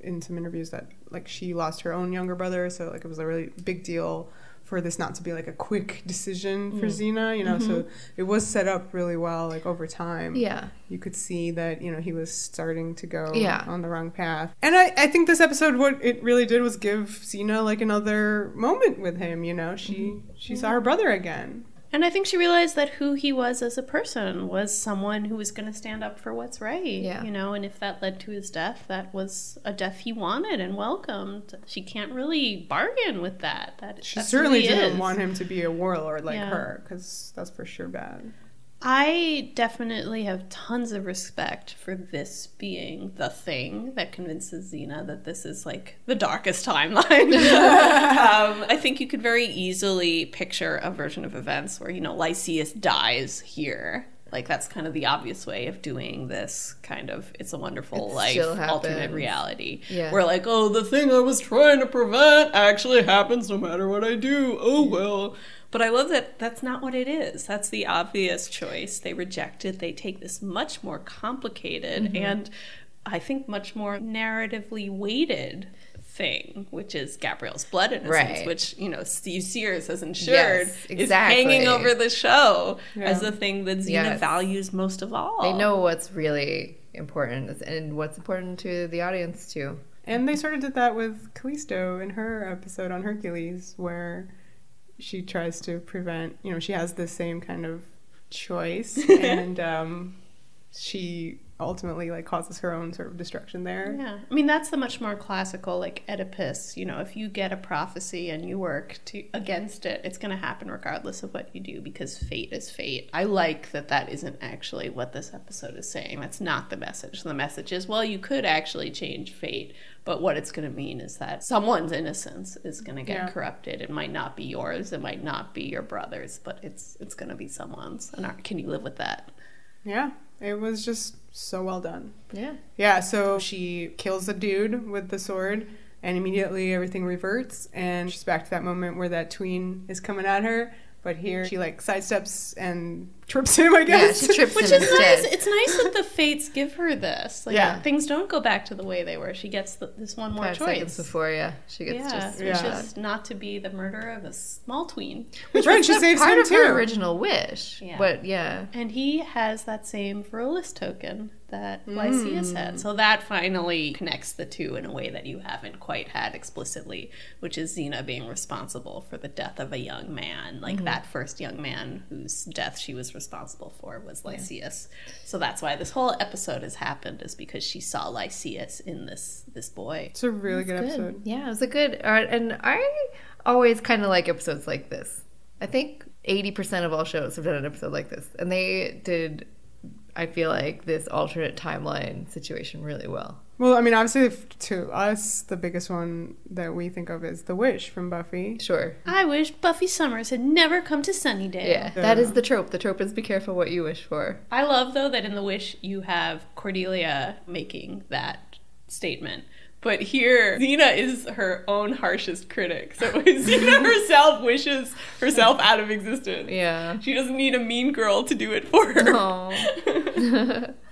in some interviews that like she lost her own younger brother, so like it was a really big deal for this not to be like a quick decision for Xena, you know. So it was set up really well, like over time. Yeah. You could see that, you know, he was starting to go Yeah. on the wrong path. And I think this episode, what it really did was give Xena like another moment with him, you know. She saw her brother again. And I think she realized that who he was as a person was someone who was going to stand up for what's right. Yeah. You know, and if that led to his death, that was a death he wanted and welcomed. She can't really bargain with that. She that's certainly who he didn't is. want him to be a warlord like Yeah. her, because that's for sure bad. I definitely have tons of respect for this being the thing that convinces Xena that this is like the darkest timeline. I think you could very easily picture a version of events where, you know, Lyceus dies here. Like, that's kind of the obvious way of doing this kind of It's a Wonderful It Life still alternate happens. reality. Yeah. Where like, oh, the thing I was trying to prevent actually happens no matter what I do. Oh, well. But I love that that's not what it is. That's the obvious choice. They reject it. They take this much more complicated and I think much more narratively weighted thing, which is Gabrielle's blood innocence, Right. which, you know, Steve Sears has ensured Yes, is exactly. hanging over the show Yeah. as the thing that Xena Yes. values most of all. They know what's really important and what's important to the audience too. And they sort of did that with Callisto in her episode on Hercules, where she tries to prevent, you know, she has the same kind of choice, and she ultimately like causes her own sort of destruction there. Yeah. I mean, that's the much more classical, like, Oedipus. You know, if you get a prophecy and you work against it, it's going to happen regardless of what you do, because fate is fate. I like that that isn't actually what this episode is saying. That's not the message. The message is, well, you could actually change fate, but what it's going to mean is that someone's innocence is going to get corrupted. It might not be yours. It might not be your brother's, but it's going to be someone's. And can you live with that? Yeah, it was just so well done. Yeah. Yeah, so she kills the dude with the sword, and immediately everything reverts, and she's back to that moment where that tween is coming at her, but here she like sidesteps and trips him, I guess. Yeah, she trips Which him is instead. nice. It's nice that the fates give her this. Like, Yeah. things don't go back to the way they were. She gets this one more 5 choice. seconds before, yeah. She gets just... Which Yeah. is not to be the murderer of a small tween. Which right, she That's saves part him of too. her original wish. Yeah. But, yeah. And he has that same Verolis token that Lyceus had. So that finally connects the two in a way that you haven't quite had explicitly, which is Xena being responsible for the death of a young man. Like, that first young man whose death she was responsible for was Lyceus. So that's why this whole episode has happened, is because she saw Lyceus in this boy. It's a really good episode. Yeah, it was a good... and I always kind of like episodes like this. I think 80% of all shows have done an episode like this. And they did... I feel like this alternate timeline situation really well. Well, I mean, obviously, to us, the biggest one that we think of is the Wish from Buffy. Sure. I wish Buffy Summers had never come to Sunnydale. Yeah, that is the trope. The trope is be careful what you wish for. I love, though, that in The Wish you have Cordelia making that statement. But here, Xena is her own harshest critic. So Xena herself wishes herself out of existence. Yeah. She doesn't need a mean girl to do it for her. Oh.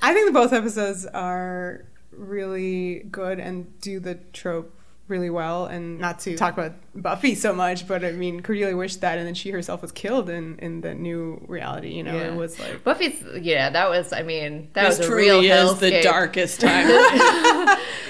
I think that both episodes are really good and do the trope really well. And not to talk about Buffy so much, but I mean, Cordelia wished that, and then she herself was killed in the new reality. You know, Yeah. it was like Buffy's, that was, I mean, that This was a truly real is the hellscape. darkest time.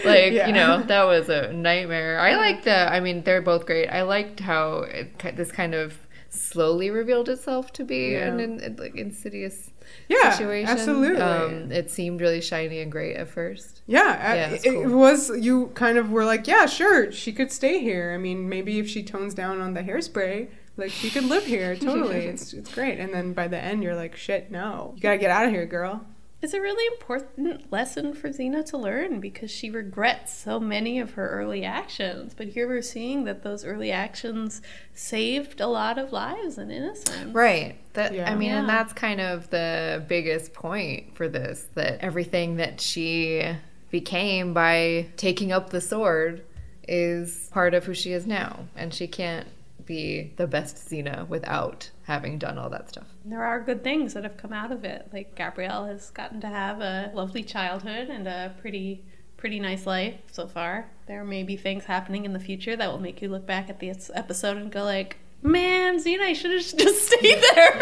Like, Yeah. that was a nightmare. I liked they're both great. I liked how this kind of slowly revealed itself to be an like insidious situation. absolutely. It seemed really shiny and great at first. Yeah, it's it cool. was, you kind of were like, yeah, sure, she could stay here. I mean, maybe if she tones down on the hairspray, like, she could live here, totally. It's great. And then by the end, you're like, shit, no. You gotta get out of here, girl. It's a really important lesson for Xena to learn, because she regrets so many of her early actions. But here we're seeing that those early actions saved a lot of lives and innocence. Right. Yeah. I mean, and Yeah. that's kind of the biggest point for this, that everything that she became by taking up the sword is part of who she is now. And she can't be the best Xena without having done all that stuff. There are good things that have come out of it. Like, Gabrielle has gotten to have a lovely childhood and a pretty nice life so far. There may be things happening in the future that will make you look back at this episode and go like, man, Xena, I should have just stayed there.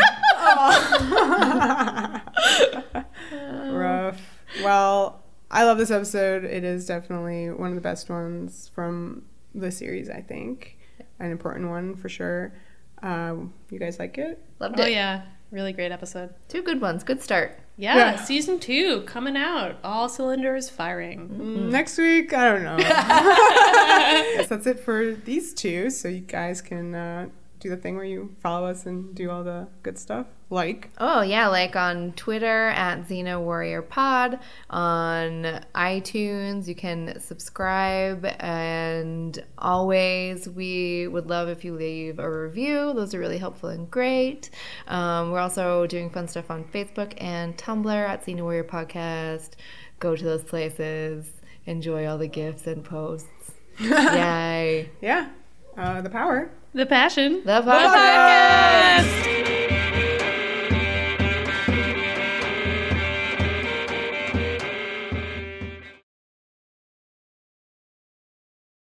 Rough. Well, I love this episode. It is definitely one of the best ones from the series, I think. An important one, for sure. You guys like it? Loved Oh it. yeah, really great episode. 2 good ones. Good start. Yeah, season 2 coming out. All cylinders firing. Next week, I don't know. Guess that's it for these two. So you guys can do the thing where you follow us and do all the good stuff. Oh, yeah, like on Twitter at Xena Warrior Pod, on iTunes, you can subscribe, and always we would love if you leave a review. Those are really helpful and great. We're also doing fun stuff on Facebook and Tumblr at Xena Warrior Podcast. Go to those places, enjoy all the gifs and posts. Yay. Yeah. The power. The passion. The podcast.